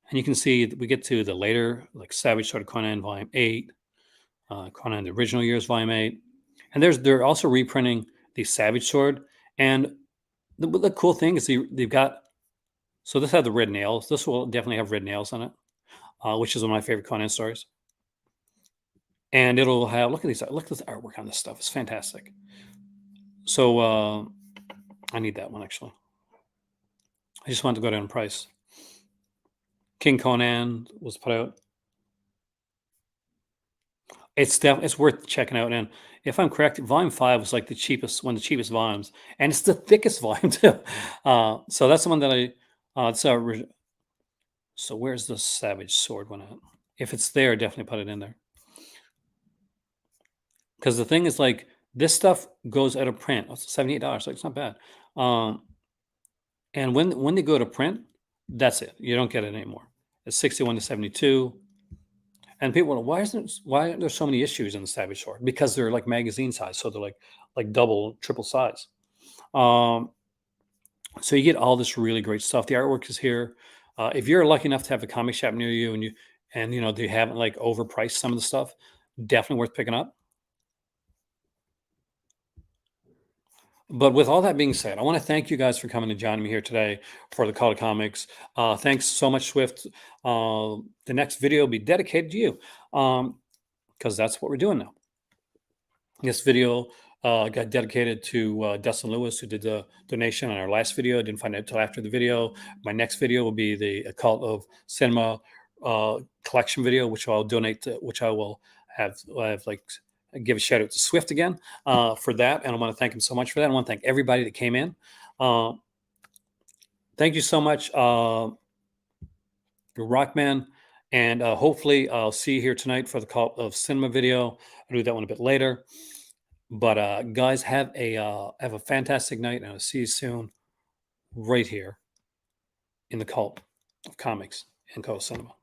And you can see that we get to the later, like Savage Sword Conan Volume 8, Conan the Original Years Volume 8, and they're also reprinting the Savage Sword. And the cool thing is they've got. So this had the red nails. This will definitely have red nails on it, which is one of my favorite Conan stories. And it'll have look at this artwork on this stuff. It's fantastic. So I need that one actually. I just wanted to go down in price. King Conan was put out. It's worth checking out. And if I'm correct, Volume 5 was like one of the cheapest volumes, and it's the thickest volume too. So that's the one that so where's the Savage Sword one at? If it's there, definitely put it in there. Because the thing is, like, this stuff goes out of print. It's $78. Like, it's not bad. And when they go to print, that's it. You don't get it anymore. It's 61 to 72. And people are, why are there so many issues in the Savage Sword? Because they're like magazine size, so they're like double, triple size. So you get all this really great stuff. The artwork is here. If you're lucky enough to have a comic shop near you, and they haven't like overpriced some of the stuff, definitely worth picking up. But with all that being said, I want to thank you guys for coming and joining me here today for the Call to Comics. Thanks so much, Swift. The next video will be dedicated to you, because that's what we're doing now. This video got dedicated to Dustin Lewis, who did the donation on our last video. I didn't find out until after the video. My next video will be the Cult of Cinema collection video, which I'll donate to, which I will have like give a shout out to Swift again for that. And I want to thank him so much for that. I want to thank everybody that came in. Thank you so much, Rockman. And hopefully I'll see you here tonight for the Cult of Cinema video. I'll do that one a bit later. But guys, have a fantastic night, and I'll see you soon right here in the Cult of Comics and Cult of Cinema.